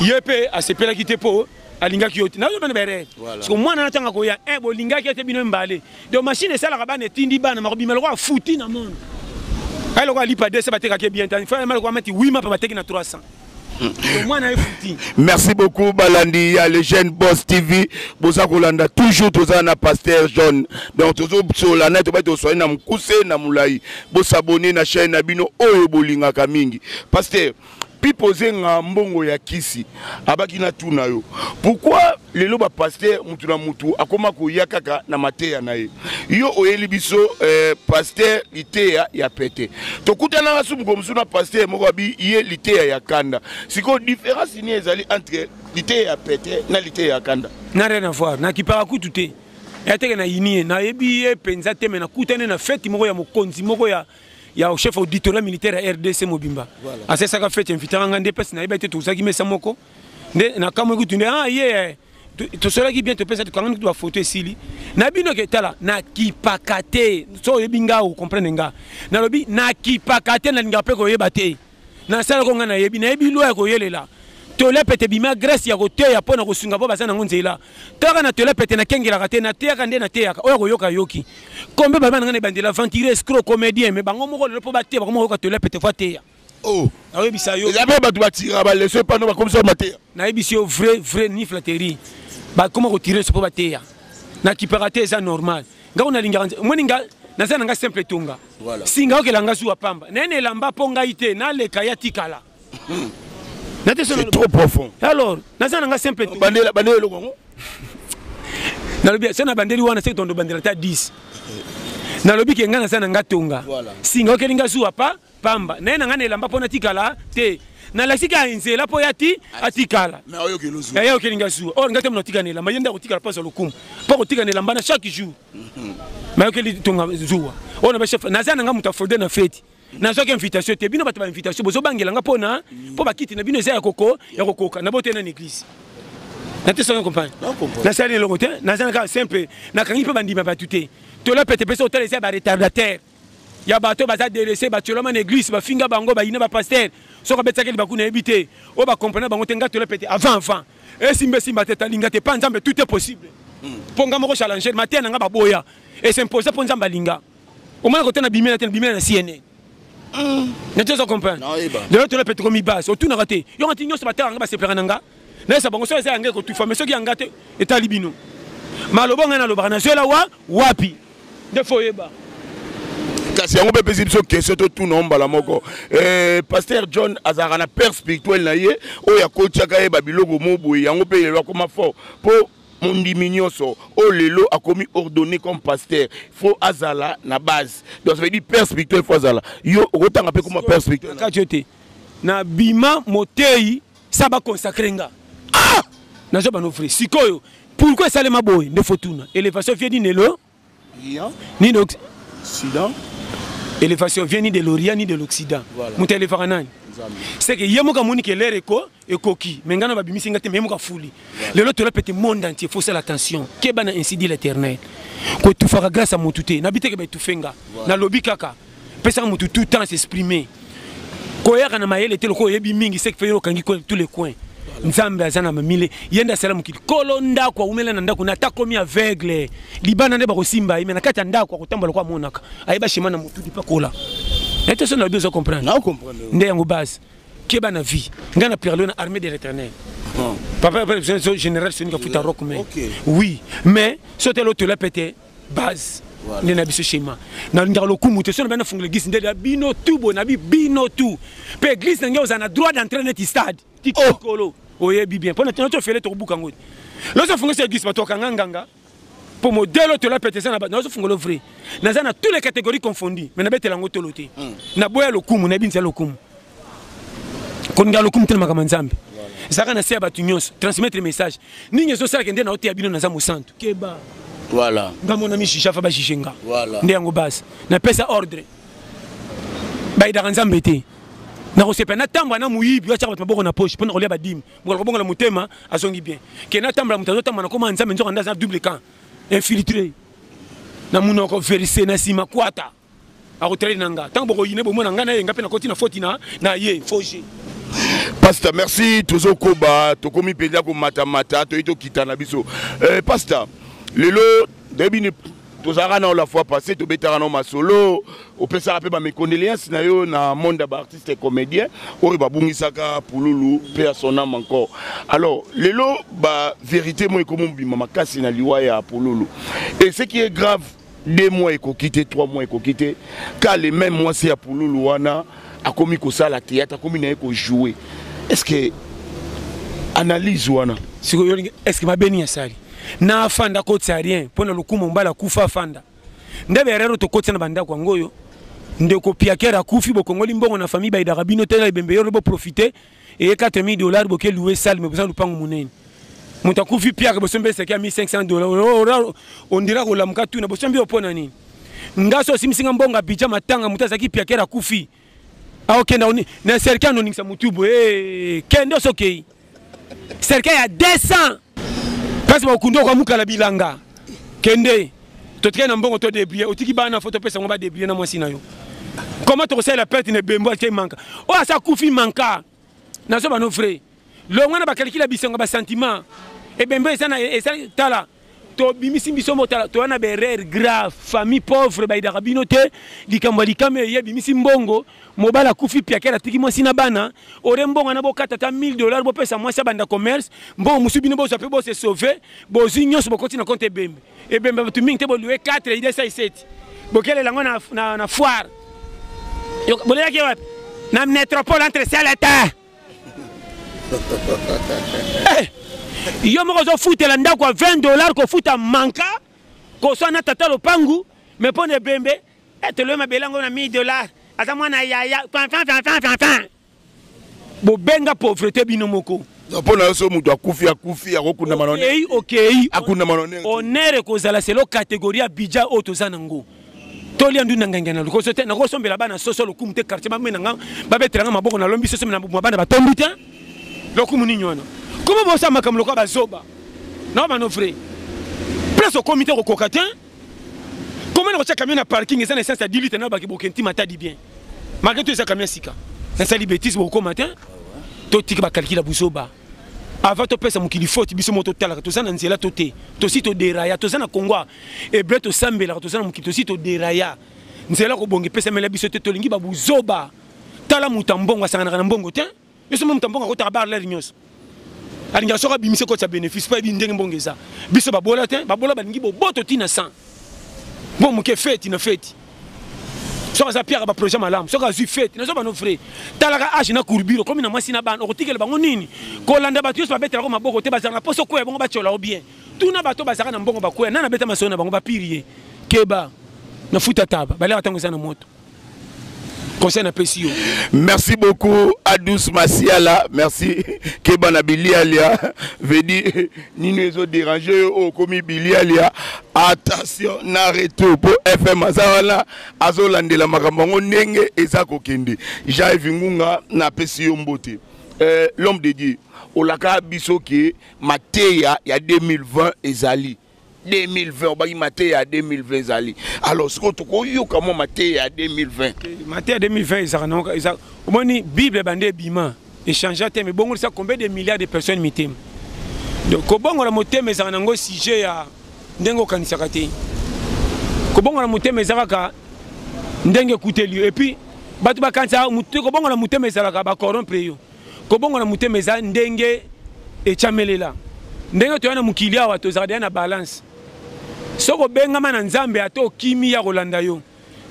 yepe asepela kite po alinga kioti na bana bere parce que moi na tanga ko ya bo linga kite bino mbale de machine sala ka bana tindi bana makobima lo futi na monde ay lo ko lipa de se bateka ke bien tan fa mal ko mati 8 ma pa bateki na 300 moi na futi. Merci beaucoup Balandi ya le jeune boss TV boza kolanda toujours toza na pasteur John donc tozo sur la net ba to soina na mukuse na mulai bo s'abonner na chaîne na bino oyo bolinga ka mingi pasteur pipoze nga mbongo ya kisi abaki na tuna yo pourquoi lelo ba pasteur mutu na mutu akoma ko yakaka na mateya na ye yo oyeli biso pasteur liteya ya pete to kutana na sumu komsu na pasteur moko abi ye liteya ya kanda siko différence ni ezali entre liteya ya pete na liteya ya kanda na rien à voir na kipara kutu te eteke na yinie na yebi ye penza te na kutane na fête moko ya mokonzi moko ya chef auditorial militaire à RDC Mobimba. À ce que fait invité à ngande pes na ibete tout ça qui met samoko. Na kamo kutunde ye to cela qui bien te pesa quand tu vas photo ici. Na bino ke tala na kipakate so yebinga ou comprendre nga. Na lobi na kipakate na ngape ko yebate. Na sala ko ngana yebi na yebi lo ya ko yelela. Tole pete bima Grèce ya kote ya pona ko sunga bo bazana ngonzela. Toka na tole pete na kengela kate na teka nde na teka oyo ko yoka yoki. Kombe baba ngane bandela ventiller escroc comédien mais bango moko le po batte ba ko tole pete fa te ya. Oh, na yebi sa yo. Ya ba batu batira ba laisser pas no ba comme ça maté. Na yebi si vrai ni flatterie. Ba comment retirer ce po batte ya. Na kiparate ça normal. Nga on linga moninga na sana nga simple tunga. Voilà. Singa okelanga su pamba. Nene lamba ponga ite na le kaya tikala. C'est trop profond. Alors, nazana nga simple tout. Bandela le gongo. Na lobi sana bandeli wana c'est tondo bandela ta 10. Na lobi ke ngana sana nga tonga. Singa okelinga zuwa pa pamba. Na nga ne lamba pona tikala te. Na lasika inzela po yati atikala. Mais oyo keluzu. Ya okelinga zuwa. Or ngate mno tikana lamba yenda kotikala pa so lokumu. Pa kotikana lamba na chaque jour. Mais okeli tonga zuwa. Ona ba chef nazana nga mutafode na fête. Na soki invitation te bino bato ba invitation bozo bangelanga pona po bakiti na bino eza ya kokoka na bote na église na te soki comprendre na sali longo te na zana simple na kangi pe bandima ba tuté to la pete pesa hotel eza ba retardateur ya bato baza délaissé ba toloma na église ba finga bango ba ina ba pasteur soko betaka ba kuna ebité o ba comprendre bango te nga to la pete avant et simbe simba te talinga te pas nzambe tout est possible Ponga moko challenger matin nga baboya et s'imposer pour nzamba linga. Au moins côté na bimela na CNN. Ne tu comprends? De l'autre le peut comme base, autour na raté. Yo antinyo se battre nga ba se nanga. Na sa bango so eza nga ko tu former so ki ngate et talibino. Malobo nga na lobana so la wapi. De foyeba. Kasi yango pe pesi biso question to tout nomba la moko. Pasteur John Azarana père spirituel na ye o ya kotiaka ye babiloko mobo yango pe yelo comme fort po mon diminyoso o lelo a commis ordonné comme pasteur faut azala na base. Donc ça veut dire père spirituel faut azala. Yo otanga pe comme père spirituel. Kajote. Na bima motei ça va consacrer nga. Ah! Na zo ba no frère. Sikoyo. Pourquoi ça le maboy ne fotuna? Élévation vient ni nelo. Ni l'Occident. Élévation vient ni de l'Orient ni de l'Occident. Mon éléphant c'est que yemoka moni que l'air et coquille. Mais ngana ba bimisi ngate memoka fuli. Le lot la petit monde entier faut faire attention. Kebana ainsi dit l'Éternel. Ko tu fera grâce à motuté. N'habite que ba tu fenga. Na lobi kaka. Pesa mutu tout temps s'exprimer. Ko ya kana mayele telo ko yebi mingi c'est que fait kangi tous les coins. Nzambe azana mamile yenda salamu kili kolonda kwa umela na ndako na takomi aveugle libana nde bakosimba ime na kata ndako kotambola kwa monaka ayeba shimana mutu dipa kola et ça na deux comprendre na comprendre nde yango base keba na vie ngana perlo na armée de l'Éternel papa général Sonika futa rock mais oui mais sauter l'autre la pété base nde na biso schéma na ndalo kumuté so na bana fungule gis nde bino tout bona bino tout pe église ngeo za na droit d'entrer net stade tikolo oye bien pour notre fait to buka ngoti loso fungo se gis bato kanganga pour modèle to la pété ça na loso fungo le vrai na za na toutes les catégories confondues mais na betela ngoto loté na boya lokumu na binza lokumu konga lokumu tellement kama nzambe saka na seba tunyos transmettre message ninyi zo sala kende na ote abino na za musantu keba voilà ngamo na mishisha fa ba shishenga voilà ndi yango basi na pesa ordre baida nzambe te na kosepa na tamba na muyibi wa chaka maboko na poche pona kolia badim moko bongo la mutema azongi bien ke na tamba mutazo tamba na koma nzambe nzoka ndaza double camp infiltré na munoko verser na sima kwata akotreli nanga tango boko yine bo mona ngana yenga pe na koti na foti na ye foje. Pasteur merci tozo koba to komi penda ko mata to ito kitana biso pasteur lelo debini tozara na la fois passée to betara na ma solo au pesa pe ba mes condoléances na yo na monde d'artiste et comédien o ba bungisaka pululu pe son âme encore alors lelo ba vérité moi comme bima makasi na liwa ya pululu et ce qui est grave 2 mois eko quitter 3 mois eko quitter car les mêmes mois c'est à pululu wana a commis ko ça la théâtre a commis na ko jouer est-ce que analyse wana est-ce que ma beni asali na fanda ko tsarien pona lukumu mbala kufa fanda ndebe rero to kotsa na banda kwa ngoyo ndeko piakera kufi bokongoli mbongo na famille baida rabino tela ibembe yo bo profiter et $4,000 boke louer salle mais besoin lupango munene muta kufi piaka bosombe seki $1,500 on dira ko lamuka tu na bosombe opona nini ngaso simsinga mbonga bicha matanga mutazaki piakera kufi aokenda oni na serikali no ningisa mutubo kende sokei serikali ya 200 parce que okundo kwa muka la bilanga kende totika na mbongo to débrier otiki bana photo pesa ngomba débrier na mwasi na yo comment to sait la perte ne bembo qui manque oh ça kufi manka na so ba no frère le ngwana ba calculer bisengo ba sentiment et bembo ça tala to bimisi biso motala to na berere grave famille pauvre ba ida rabinote likamwa likame ye bimisi mbongo mobala kufi pia kera tiki mwasi na bana ore mbongo na bokata ta $1,000 bo pesa mwasi banda commerce mbongo musubino bo zape bo se sauver bo zinyo so bokoti na compte bembe e bembe batu mingi te bo louer 4 ide 7 bokele lango na foire yo bolela ke wapi na métropole entre ciel et terre yo moko zo futela ndako a $20 ko futa manka ko so na tata lopangu me pone bembe te lo mabelango na $1,000 ata mwana yaya fan bo benga pauvreté bino moko pona so mutu akufi akokunda manone okay akunda manone onere ko zala selo catégorie bidja auto zanango tolia ndu nanganga na ko sote na ko sombela bana soso lokumu te quartier ba menanga ba betranga maboko na lombi soso na bana ba tombi te lokumu ni nyona. Comment vous savez comme le cas Zoba? Non, mon frère. Place au comité au cocatin. Comment on a camion à parking et ça n'est pas 10 litres qui bokenti mata dit bien. Malgré tout ça camion sika. Ça sali bêtise au matin. Tout tika calculer la Zoba. avant to pesa mukili faute biso moto talaka to sana nzela to te to si to deraya to sana Kongo et bre to sambela to sana mukili to si to deraya nzela ko bongi pesa mela biso te to lingi babuzoba tala mutambongo asangana na mbongo te biso mutambongo ko tabar la nyos alinga soka bimise ko ta bénéfice pas bi ndenge mbongeza biso babola te babola balingi boboto tina 100 bon muke fête na fête soka za pierre ba projet malam soka zu fête na soba no frère talaka age na kurbiro comme na mwasi na bana okotikela bango nini ko landa batu so babetela ko maboko te bazanga poso ko bango bachola bien tuna bato bazaka na mbongo bakoya nana beta masona bango bapirie keba na futa taba bale batango sana moto conseil na pesio. Merci beaucoup Adous Masiala, merci keba na bilialia vedi nino ezo déranger au komi bilialia. Attention na retour pour FM azala azolandela makambo ndenge ezako kende Jai Vingunga na pesio mbote l'homme de Dieu olaka biso ke mateya ya 2020 ezali 2020 obaki mateya 2020 ezali alors ce que to yo comment mateya 2020 mateya 2020 ezaka omoni Bible bande bima échanger thème bongo ça combien de milliards de personnes mitem donc ko bongo la motema ezaka nango sujet ya ndengo kanisaka te ko bongo la motema ezaka ndenge kuteli et puis batu bakanisa mutu ko bongo la motema ezaka ba corrompre yo ko bongo la motema ezaka ndenge echamelela ndenge toyana mukili awa tozaka na balance soko bengama na nzambe ato kimi ya kolanda yo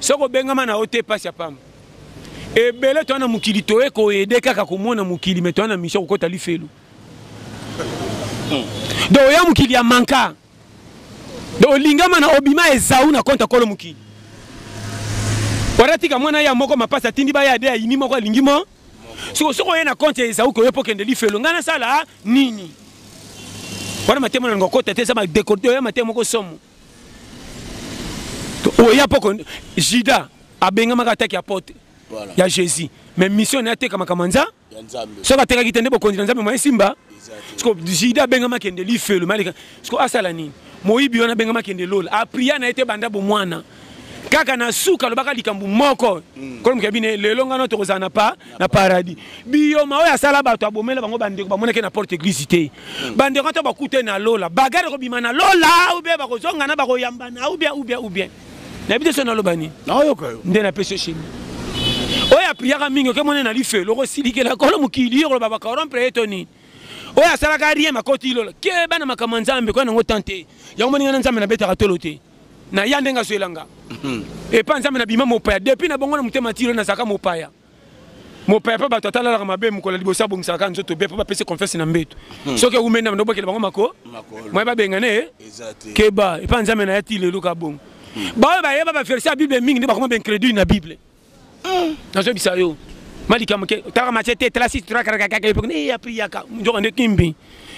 soko bengama na ote pasi ya pamba ebele toyana mukili toye ko ede kaka komona mukili me toyana mission kokota lifelu do ya mukili ya manka do lingama na obima ezau na konta kolo mukili waratika mwana ya moko mapasa tindi ba ya de yini moko lingimo soko ye na konta ezau ko yepo kende lifelu ngana sala nini wana matemo na ngokota te sama décorder ya matemo ko somo o ya poko jida abenga makataki ya pote ya Jésus mais mission na te kama kamanza ya nzambe so bateka kitende bokondi na nzambe mwa simba sko jida benga makende lifelu malika sko asala nini moyibi wana benga makende lola apria na ete banda bo mwana kaka na suka lobaka likambu moko ko mukabine lelo ngano to kozana pa na paradis biyo mawe asala bato abomela bango bandeko bamoneke na porte église te bandeko to bakute na lola bagare ko bima na lola ou bien bakozonga na bakoyambana ou bien na bide so na lobani na yoka yo nde na peso chini oya priaka mingi ke mona na life loko silikela ko mukili ko baba ka rompre etoni oya sala ka rien makoti lola ke bana makamanzambe ko na ngotante ya moni ngana nzambe na beta tolote na yande nga soelanga et pas nzambe na bima mopaya depuis na bongo na mutema tiro na saka mopaya pa bato tala la mabe mukola libosa bongisa ka nzoto be pa pese confiance na mbeto soki umenda ndo bokela bango mako moi ba bengane keba et pas nzambe na yati lelo ka bon ba yeba ba verser Bible mingi ba comment ben crédit na Bible na so bisa yo malika mke tara machete trasi traka ya priaka njo ande kimbi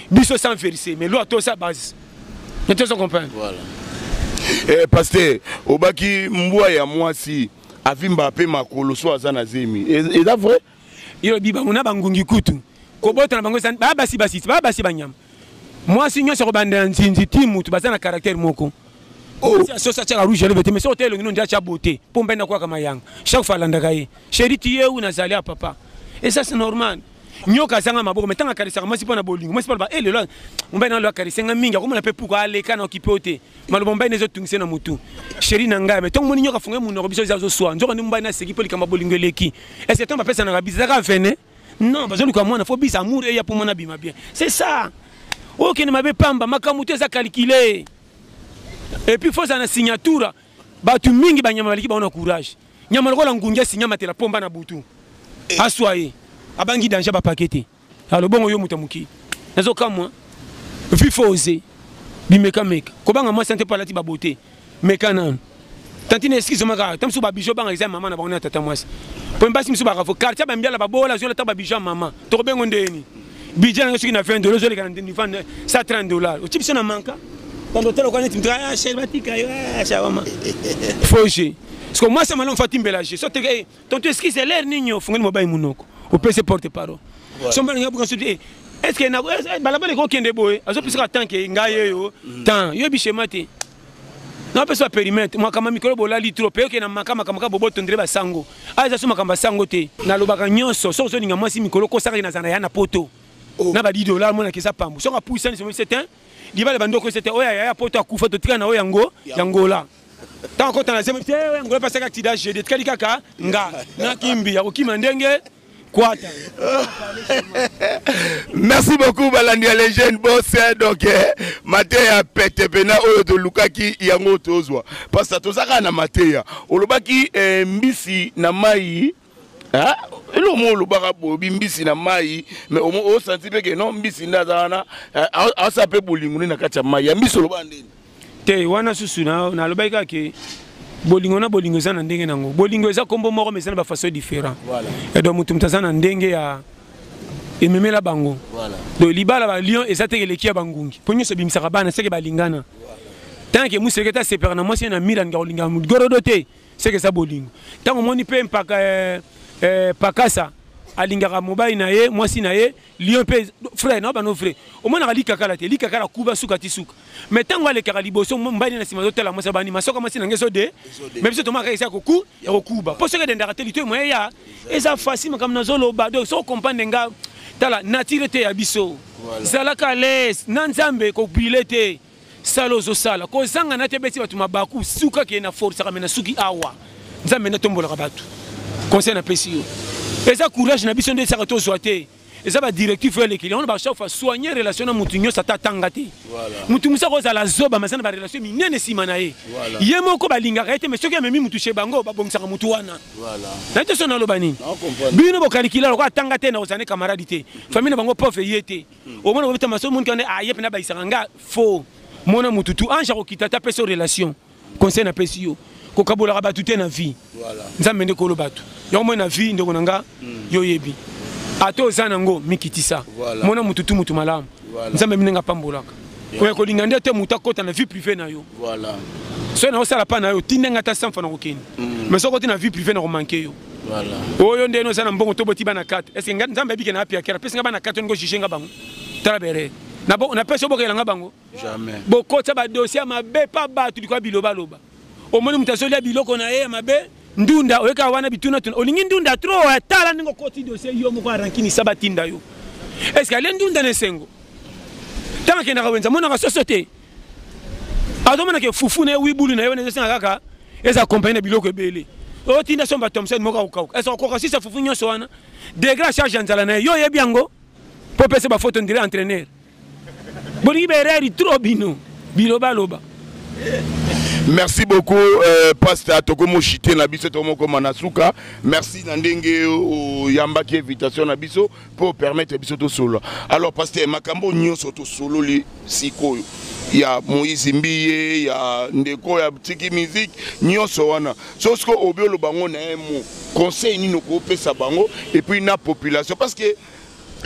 biso sans verser mais lo to sa base ne te comprendre voilà. Pasteur obaki mbwa ya mwasi avimba pe makolo so azana zemi est ça vrai yo biba mona bangungi kutu ko bota na bango san basi banyama mwasi nyo so banda nzinzi timu tu bazana caractère moko so sa tcha rouge le mais so hotel ngino ndia cha beauté pombe na kwa kama yanga chaque fois landa kai chéri tiye ou na zali papa et ça c'est normal nyoka zanga maboko metanga karisa masi pona bolingo masi pona ba lelo umba na lo karisa nga mingi ko mona pe puko ale kana okipote malo mba nezo tungise na mutu chéri na ngai metongo moni nyoka funga muno biso za zo soa njoka ndimba na seki poli kama bolingo eleki est ce tomba pesa na kabisa ka vene non bazo luka mwana faut bisa amour et ya pour mona bima bien c'est ça OK ne mabe pamba makamutu za calculer et puis faut ça na signature batu mingi banyama baliki ba ona courage nyama lokola ngungia sinyama te la pomba na butu aswaye abangi danger ba pakete alors bongo yo mutamuki nazo kamwa vi foze bimeka meka ko banga moi santé palati ba beauté meka nan tantine excuse maka tamsu ba bijo banga exam mama na banga tata mwasi po mbasi msu ba rafo quartier ba mbiala ba bola zo la taba bijo mama to ko bengo ndeni bijana ngo sikina $20 zo le kana ndeni fan $130 o chipso na manka quand hôtel ko neti mtra chez batika yo shawama foje parce que moi ça malon fatimbelaje so te tonto excuse l'air ninyo fungani mobile munoko au PC porte-parole. Somba nga buka sudi est-ce que na balabale ko kende boy azo pisaka tanke ngaye yo tan yo bishema te na peso périmètre moi kama mikolo bola litro pe ke na makama kama bobo tondre ba sango aiza suma kamba sango te na lobaka nyonso so so ninga mwasi mikolo ko saka na zana ya na poto na ba $10 mona kesa pambu so ka puisa ni c'est un libala bandoko c'était oya ya poto akufa to tika na oya yangola tant ko tana sema yangola parce que accident je de tkali kaka nga na kimbi ya kokima ndenge kwata. Merci beaucoup balandi les jeunes boss donc Mateya pete pena oyo to lukaki yango tozwa parce que tozaka na Mateya olobaki mbisi na mai ah elo mo lobaka bobi mbisi na mai mais o senti que non mbisi ndazana a sa pe bolingo na kati ya mai ya mbisi loba ndeni te wana susu na lobaka ke bolingo na bolingo za na ndenge nango bolingo eza kombo moko mais na ba façon différent voilà et donc mutu mutaza na ndenge ya ememela bango voilà do libala ba lion eza te keleki ya bangungi ponyo so bimisaka bana seke balingana tant que museketa separa na mwasi na Milan ga olinga gorodo te seke sa bolingo tant moni pe mpaka pakasa alingaka mobile na ye mwasi na ye lion pe frère na bano frère au moins na likakala te likakala kuba suka ti suka mais tango alekaka liboso mbali na sima hôtel mwasi bani masoka mwasi na ngeso de mais biso to maka isa koku ya kokuba po seke dendaka te lito moya ya eza facile comme na zolo ba donc so comprendre nga tala nature te ya biso zalaka les na nzambe ko bilete salo zo sala ko zanga na te beti batu mabaku suka ke na force ka mena suki awa nzambe na tombola ka batu conseil na pesio eza courage na biso nde saka to zoate eza ba directif ya les clients on ba chaque fois soigner relation na mutu nyosa tatanga te mutu musa ko za la zoba masana ba relation minene sima na ye ye moko balingaka ete mais soki amemi mutu chez bango ba bongsaka mutu wana voilà na te sona lo bani bino bo kalikila ko atanga te na ozane camarade te famille na bango pauvre yete au moins obeta maso mun kane aye pena ba isanga faux mona mutu tu anja ko kitata peso relation conseil na pesio ko kabola ba tuté na vie voilà nzambe ndeko lo batu yo mo na vie ndeko nanga yo yebi ato zanango mikitisa mona mututu mutu malamu nzambe minenga pambolaka ko ko lingande te muta kota na vie privée na yo voilà so na osala pa na yo tinenga ta sanfa na kokeni mais so ko tina vie privée na ko manquer yo voilà oyo ndeno sana mbongo to boti bana 4 est-ce que nzambe bike na apia kera pesa bana 4 ngo jishenga bango trabere na bo na pesa bokela nga bango jamais bokota ba dossier mabe pa batu dikwa biloba loba omoni mutasoli ya biloko na ye mabe ndunda oyeka wana bituna tuna olingi ndunda trop atala ningo koti dossier yo moko arankini sabatinda yo est-ce que ale ndunda nesengo tanga kena kawenza mona ka société adomana ke fufu na wibulu na yo ne senga kaka eza compagnie biloko ebele o tinda somba Thomson moko ukauka est-ce ko kasi sa fufu nyoso wana degra charge nzala na yo yebiango po pese ba photo ndire entraîneur bolingi bereri trop bino biloba loba. Merci beaucoup, Pasteur Tokomo Chité Nabiso Tomoko Manasuka. Merci Nandenge Yamba qui invitation Nabiso pour permettre Nabiso to solo. Alors, Pasteur Makambo Nyo Soto solo les Siko. Il y a Moïse Mbiye, il y a Ndeko, il y a Tiki Musique, Nyo Soana. Sauf que Obio le Bango na un mot. Conseil ni no kopé sa Bango et puis na population. Parce que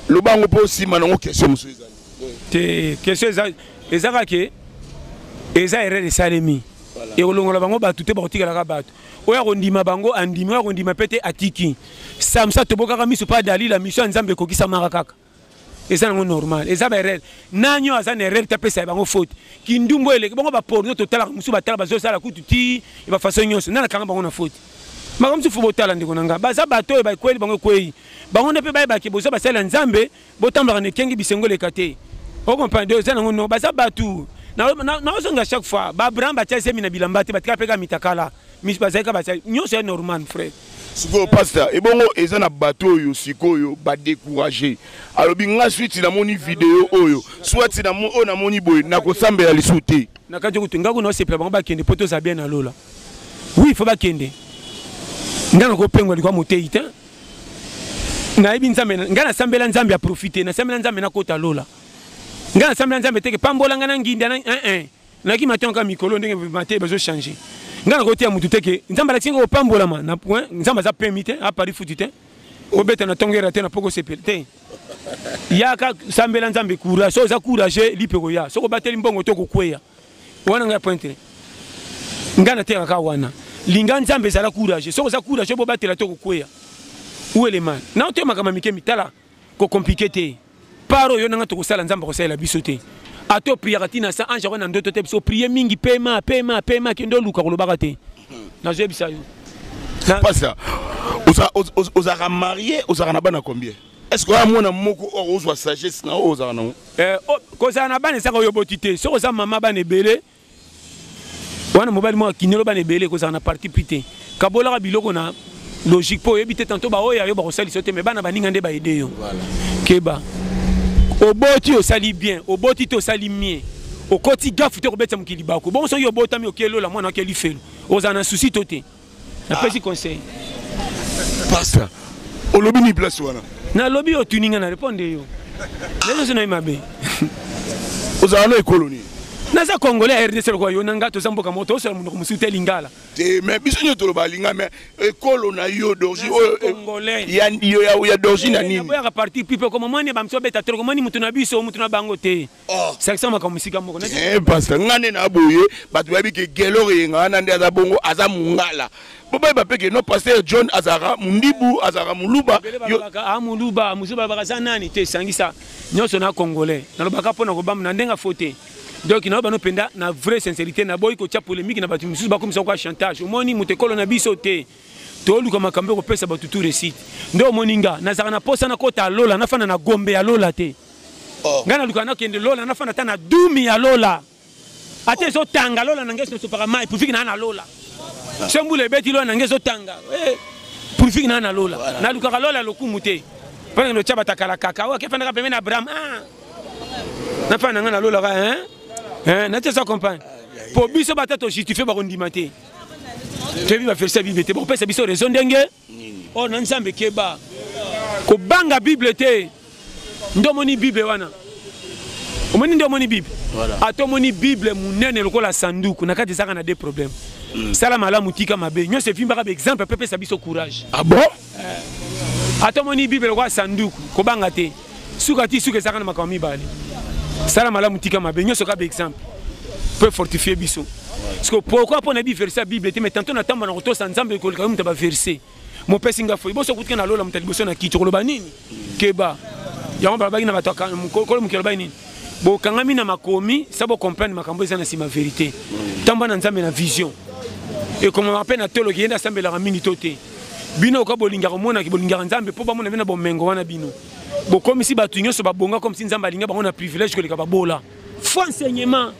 le Bango peut aussi maintenant question monsieur Zali. Question Ezara eza erreur esalemi et olongola bango batu te bakotikala ka batu oya kondima bango andimi oya kondima pete atiki samsa tobokaka miso pa dalila mission ya nzambe ekokisamaka kaka eza nango normal eza ba erreur nanyo aza na erreur tapesa bango faute kindumbo eleki bango baporno totalaka mosu batala bazosala kutu ti bafaso nyonso nana kanga bango na faute makambo mosufu botala ndeko na nga baza bato oyo bakweli bango ekwei bango nde mpe bayebaki boza basala nzambe botambolaka na ekengi bisengo eleka te okomprendre eza nango no baza batu na osonga chaque fois ba Abraham batia semi na bilamba te batika peka mitakala mis bazaika batia nyonso ya normal frère siko pasteur et bongo eza na bateau oyo sikoyo ba décourager alobi nga suite na moni vidéo oyo soit na mo na moni boy na ko sambela lisuté na kanjo kutunga ko no sepela bango bakende poto za bien na lola oui faut bakende ngana ko pengwa likwa motei te na ibi nzambe ngana sambela nzambe a profiter na sambela nzambe na kota lola ngana sambela nzambe teke pambola ngana nginda na na ki matonka mikolo ndenge maté bezo changer ngana ko tia mutu teke nzamba la tingo pambola ma na point nzamba za permite a pari futite obeta na tongera te na poko sepelte yaka sambela nzambe courage so za courage lipeko ya so ko bateli mbongo to ko kweya wana nga pointre ngana te ka wana linga nzambe za la courage so za courage bo batela to ko kweya où est le mal na to makama mikemi tala ko compliqué te paro yo nanga to ko sala nzamba ko sala bisote ato prière tina sa anja wana ndoto te so prier mingi pema kendo luka ko lobaka te na jebisa yo pas ça aux marié aux arabana combien est-ce que amona moko ozwa sagesse na oza na koza na bana saka yoboti te so koza mama bana ebele wana mobali mo kinelo bana ebele koza na parti pité kabola ka biloko na logique po yebite tantôt ba oya yo ba kosali sote mais bana baninga nde ba aider yo keba oboti osali bien oboti to sali mien okoti gafu te kobeta mukili bako bon so yo botami okelo la mwana okeli felo oza na souci toté na pesi conseil pasta olobi ni place wana na lobby au tuninga na répondre yo. Les gens sont mabe. Aux allo colonie. Naza congolais RDC ko yo nanga to samboka moto so mu musute lingala. Mais biso nyoto lo balinga mais ekolo na yo d'origine congolais. Ya d'origine na nini? Ya parti pipe comme moi ni ba mso beta trop mani mutu na biso mutu na bango te. C'est ça maka musika moko. Parce que ngane na boye batu babi ke gelo yenga na ndia za bongo aza mungala. Boba ba peke no pasteur John Azara Mundibu Azara Muluba yo Muluba musuba bakaza nani te sangisa nyoso na congolais na lobaka pona ko bam na ndenga faute donc na ba no penda na vraie sincérité na boy ko tia polémique na batu musuba comme ça quoi chantage omoni mutekolo na biso te to luka makambe ko pesa batu tout récite ndo moninga na zaka na posa na kota lola na fana na gombe ya lola te ngana luka na kende lola na fana ta na dumi ya lola ate so tanga lola na ngeso so para mai pour fiki na lola Sembule beti lo nangezo tanga. Pour fiki na lola. Na luka lola lokumu te. Pana no chaba takala kaka. Wa kefana ka pemena Abraham. Na fana ngana lola ka na tesa compagne. Pour biso batato justifier ba kondima te. Tu vas faire ça Bible te. Bon pesa biso raison ndenge. Oh na nzambe keba. Ko banga Bible te. Ndomoni Bible wana. Omoni ndomoni Bible. Voilà. Atomoni Bible munene lokola sanduku na kati saka na des problèmes. Sala malamu tika mabe nyo se fimba ka exemple pepe sabiso courage. Ah bon? Atomoni Bible kwa sanduku ko banga te. Suka ti suka saka na makami bali. Sala malamu tika mabe nyo so ka exemple. Peut fortifier biso. Parce que pourquoi pour na bi verser Bible te mais tantôt na tamba na koto sanzambe ko ka mutaba verser. Mon père singa fo boso kutika na lola mutaliboso na kicho ko banini. Keba. Ya on baba na bataka ko mukelo banini. Bo kangami na makomi sabo comprendre makambo eza na sima vérité. Tamba na nzambe na vision. Et comme on appelle na théologie yenda sambe la mingi toté. Bino ka bolinga ko mona ki bolinga nzambe po ba mona vena bo mengo wana bino. Bo comme si batu nyoso ba bonga comme si nzamba linga ba on a privilège que le ka ba bola. Faut enseignement.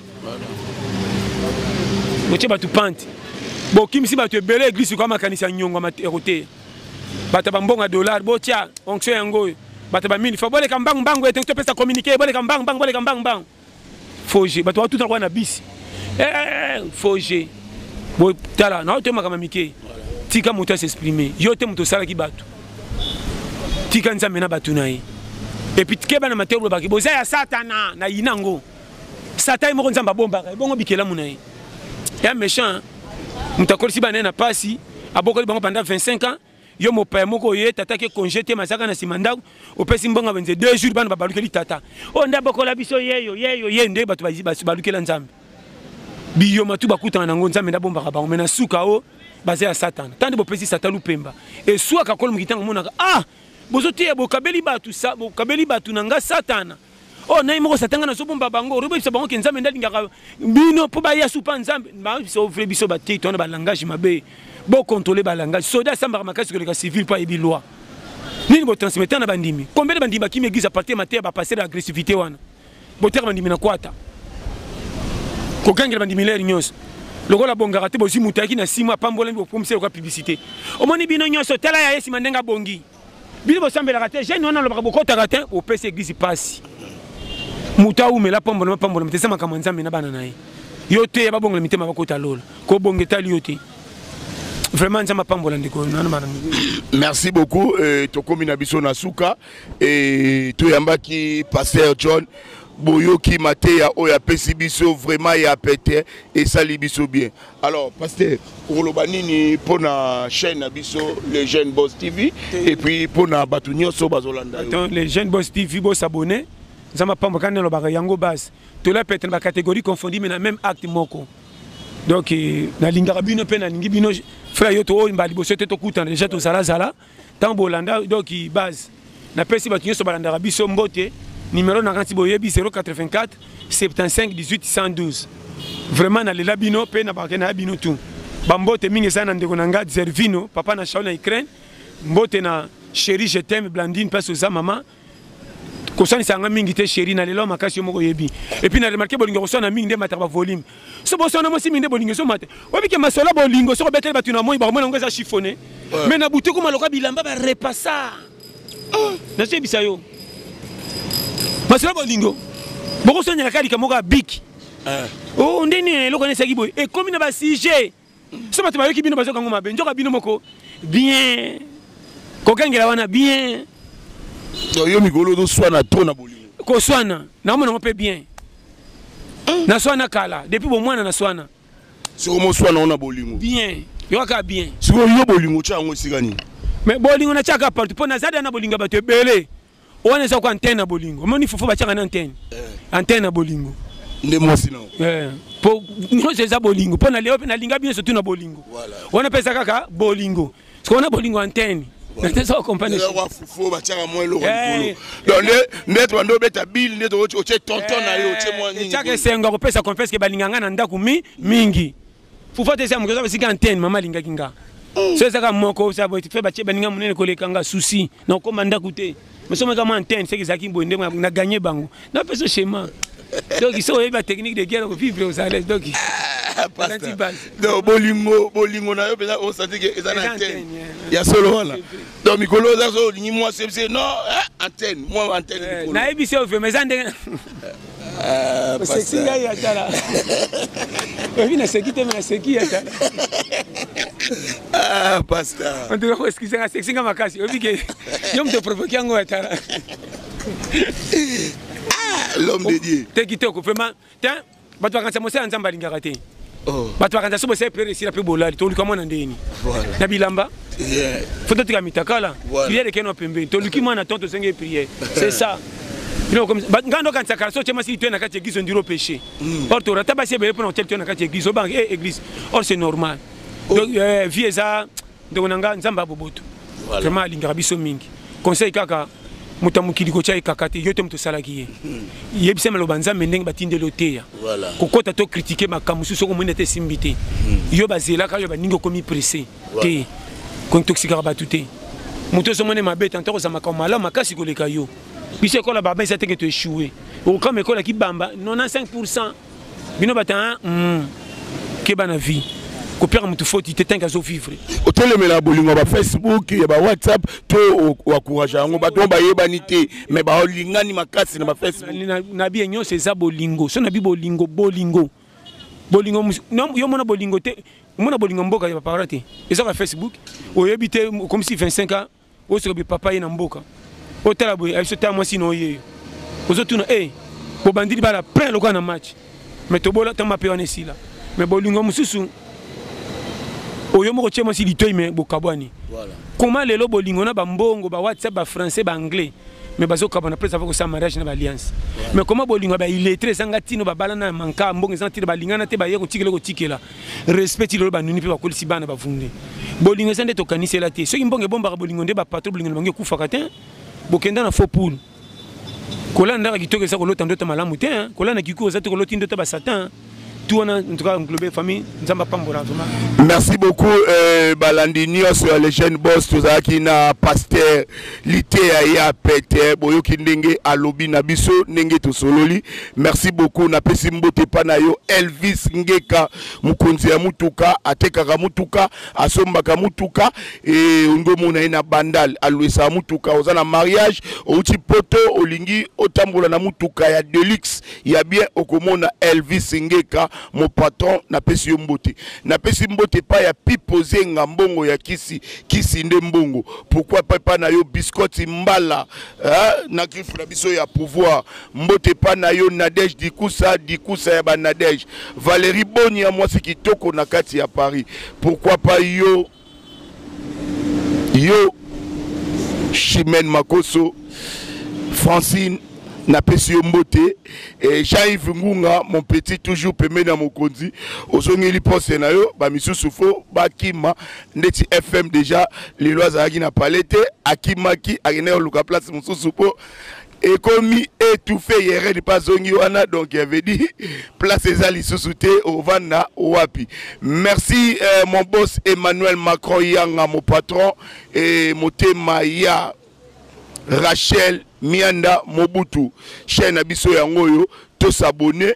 Bo che batu pante. Bo kim si batu belé église ko makanisa nyongo ma côté. Bata ba mbonga dollar bo tia onction yango. Bata ba mini fa bolé ka mbang mbang ete to pesa communiquer bolé ka mbang mbang bolé ka mbang mbang. Foje batu wa tout na na bisi. Foje. Bon, tala, na ote makamamike. Tika muta s'exprimer. Yo te muto sala ki batu. Tika nzambe na batu na ye. Et puis keba na matero baki boza ya satana na inango. Satan mo nzamba bomba. Bongo bikela muna ye. Ya méchant. Mutakoli si banena pasi, abokoli bango pendant 25 ans. Yo mo père moko ye tata ke congé te masaka na simanda. O pesi mbonga benze 2 jours bana babalukeli tata. O ndabokola biso yeyo nde batu balukela nzambe. Biyo matu bakuta na ngonza menda bomba ka bango mena suka o basé à Satan. Tant de bopesi Satan lupemba. Et soit ka kol mukitanga mona bozote bo kabeli batu sa bo kabeli batu nanga Satan. Oh na imoko Satan na so bomba bango robo bisa bango kenza menda lingaka bino po ba ya supa nzambe ba so vre biso ba te tona ba langage mabe bo contrôler ba langage soda samba makasi que le civil pas ebi loi. Nini bo transmettre na bandimi. Combien de bandimi qui m'église à partir matin ba passer l'agressivité wana. Bo ter bandimi na kwata. Kokangela bandimilere nyos lokola bongaka te bosi mutaki na 6 mois pambola bo promise ko publicité omoni bino nyos tala ya yesi mandenga bongi bino bosambela kate jeune wana lobaka bokota kate o pese église passe muta umela pambola mtesa makamanza mena bana naye yo te ba bongola mitema bakota lola ko bongeta liyote vraiment nzama pambola ndiko nana bana. Merci beaucoup tokomi na biso na suka et toyambaki pasteur John Boyoki Matéa oya pesibiso vraiment ya pété et salibiso bien. Alors pasteur Olobanini pour la chaîne abiso les jeunes Boss TV et puis pour na batunyo so bazolanda. Les jeunes Boss TV bo s'abonner. Zama pamba kana lo baka yango base. To la pété ba catégorie confondue mais na même acte moko. Donc na lingara bino pe na lingi bino frère yo to o mbali bo sote to kuta déjà to sala sala tambolanda donc base. Na pesi batunyo so balanda biso mbote. Numéro 084 75 18 112. Vraiment na lela bino pe na bakena bino tout. Bambote mingi sana ndeko nanga Zervino papa na shaona Ukraine. Mbote na chérie je t'aime Blandine passe aux maman kosani sanga mingi te chérie na lelo makasi moko yebi et puis na remarqué bolingo kosana mingi de mataba volume so bosana mo si mingi de bolingo so mate obi ke masola bolingo so betele batu na moi ba mona ngeza chiffonné mais na buté ko maloka bilamba ba repassa na se bisayo masola bolingo boko sonya la kali kamoka biki oh ndeni loko nesaki boy et comme na ba sujet so mate ba yoki bino bazo kango mabe njoka bino moko bien kokangela wana bien yo mikolo do swana to na bolingo ko swana na mona ngope bien na swana kala depuis bo mwana na swana siko mo swana na bolingo bien yo ka bien siko yo bolingo cha ngo sikani mais bolingo na chaka partout pona zada na bolingo bato belé on za ko antenne na bolingo moni fufu ba chaka na antenne na bolingo nde mosi no po no za bolingo pona leo na linga bien surtout na bolingo on pesa kaka bolingo siko na bolingo antenne na ça compagnie wa fufu ba chaka mo lo donc net wando beta bill net o che tonton na yo che mo nini chaka senga ko pesa confesse ke balinganga na ndaku mingi fufu te sa mkoza basika antenne mama linga kinga so ça ka moko ça bo fait ba che balinga munene ko lekanga souci na ko manda kuté mais so meka mo antenne c'est que ça ki bonde na gagner bango na pesa schéma donc ils sont la technique de guerre vivre aux Alès donc donc bolingo na yo pesa on sentit que ça na antenne ya solo wala donc mikolo za so ni moi c'est non antenne moi antenne na ebisi au fait mais ande sexy ya tala oui na sexy te na sexy ya tala pasteur on doit excuser na sexy kama kasi obi ke yom te provoquer ngo ya tala l'homme de Dieu te kitoko vraiment tiens bato bakanza mose nzamba lingaka te bato bakanza so bose pere sila pe bolali to luka mwana ndeni na bilamba faut tika mitakala prière keno pembe to luki mwana tonto senge prière c'est ça comme ngando kanza kala so chema si tu na kati église ndiro péché or to rata basi bele pona hotel tu na kati église bank église or c'est normal donc vie ça donc nanga nzamba boboto vraiment lingaka biso mingi conseil kaka mutamukili ko chai kakati yote mtu salaki ye yebise malo banza mendeng batinde loteya kokota to critiquer makamusu soko mwene te simbité yo bazela ka yo baningo komi pressé te ko intoxikara batute muto so mwene mabeta ntoko za makamala makasi ko leka yo bise ko la baba isa te que tu échouer o comme ko la ki bamba 95% bino bata ke bana vie ko père mutu foti te tenga zo vivre otelemela bolingo ba Facebook ya ba WhatsApp to encourager ngo bato ba yebanité mais ba lingani makasi na ba Facebook na bien nyo c'est ça bolingo so na bi bolingo non yo mona bolingo te mona bolingo mboka ya papa rate eza ba Facebook o yebite comme si 25 ans o so bi papa ina mboka o tala boy ay so ta moi sino ye o zo tuna bo bandiri bala plein le na match mais to bola tama pe onesi là mais bolingo mususu oyo moko chema si litoy me bokabwani comment lelo bolingo na ba mbongo ba WhatsApp ba français ba anglais mais bazo kabana après ça faut que ça mariage na ba alliance mais comment bolingo ba illettré sanga tino ba balana manka mbongo zanti ba lingana te ba yeko tikele ko tikela respect lelo ba nuni pe ba kolisi bana ba vunde bolingo sande to kanisela te so mbongo bomba bolingo nde ba patron bolingo bangi kufa katin bokenda na faux poule kolanda ka kitoko sa kolota ndota malamu te kolanda kiko za te koloti ndota ba satan. Tout en tout cas englobé famille nzamba pambora vraiment. Merci beaucoup balandi nyos les jeunes boss tozaki na pasteur lité ya pété boyoki ndenge alobi na biso ndenge to sololi. Merci beaucoup na pesi mbote pa na yo Elvis Ngeka mukonzi ya mutuka atekaka mutuka asombaka mutuka et ngomona ina bandal alwesa mutuka ozana mariage outi poto olingi otambola na mutuka ya deluxe ya bien okomona Elvis Ngeka mon patron na pesi mbote na pesi mbote pa ya pipoze ngambongo ya kisi nde mbongo pourquoi pas na yo biscotti mbala na grifu na biso ya pouvoir mbote pa na yo Nadège dikusa ya ba Nadège Valérie Boni ya mwasi kitoko na kati ya Paris pourquoi pas yo Chimène Makoso Francine na pesi mbote et Jean-Yves Ngunga mon petit toujours pemé na mokonzi ozongeli poste na yo ba misusu fo ba kima ndeti FM déjà les lois azaki na palette akimaki akene luka place mususu po et comme étouffé hier de pas zongi wana donc il avait dit place ezali sous-souté au vana wapi. Merci mon boss Emmanuel Macron yanga mon patron et motema ya Rachel Mianda Mobutu chaîne abiso yangoyo to s'abonner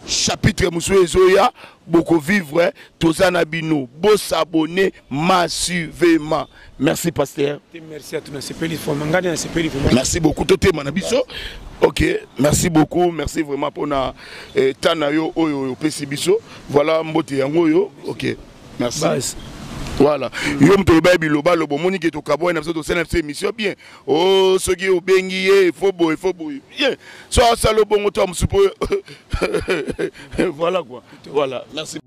chapitre Moussou Ezoya beaucoup vivre tozana bino beau s'abonner massivement. Merci pasteur. Merci à tous. Merci beaucoup toté manabiso. OK, merci beaucoup, merci vraiment pour na tanayo oyo pesibiso. Voilà mbote yangoyo. OK. Merci. Bas. Voilà. Yo mtoba biloba lobo moni ke to kabo na biso cette émission bien. Oh soki obengiye faut boy. Bien. So ça le bon to msupo. Voilà quoi. Voilà. Merci.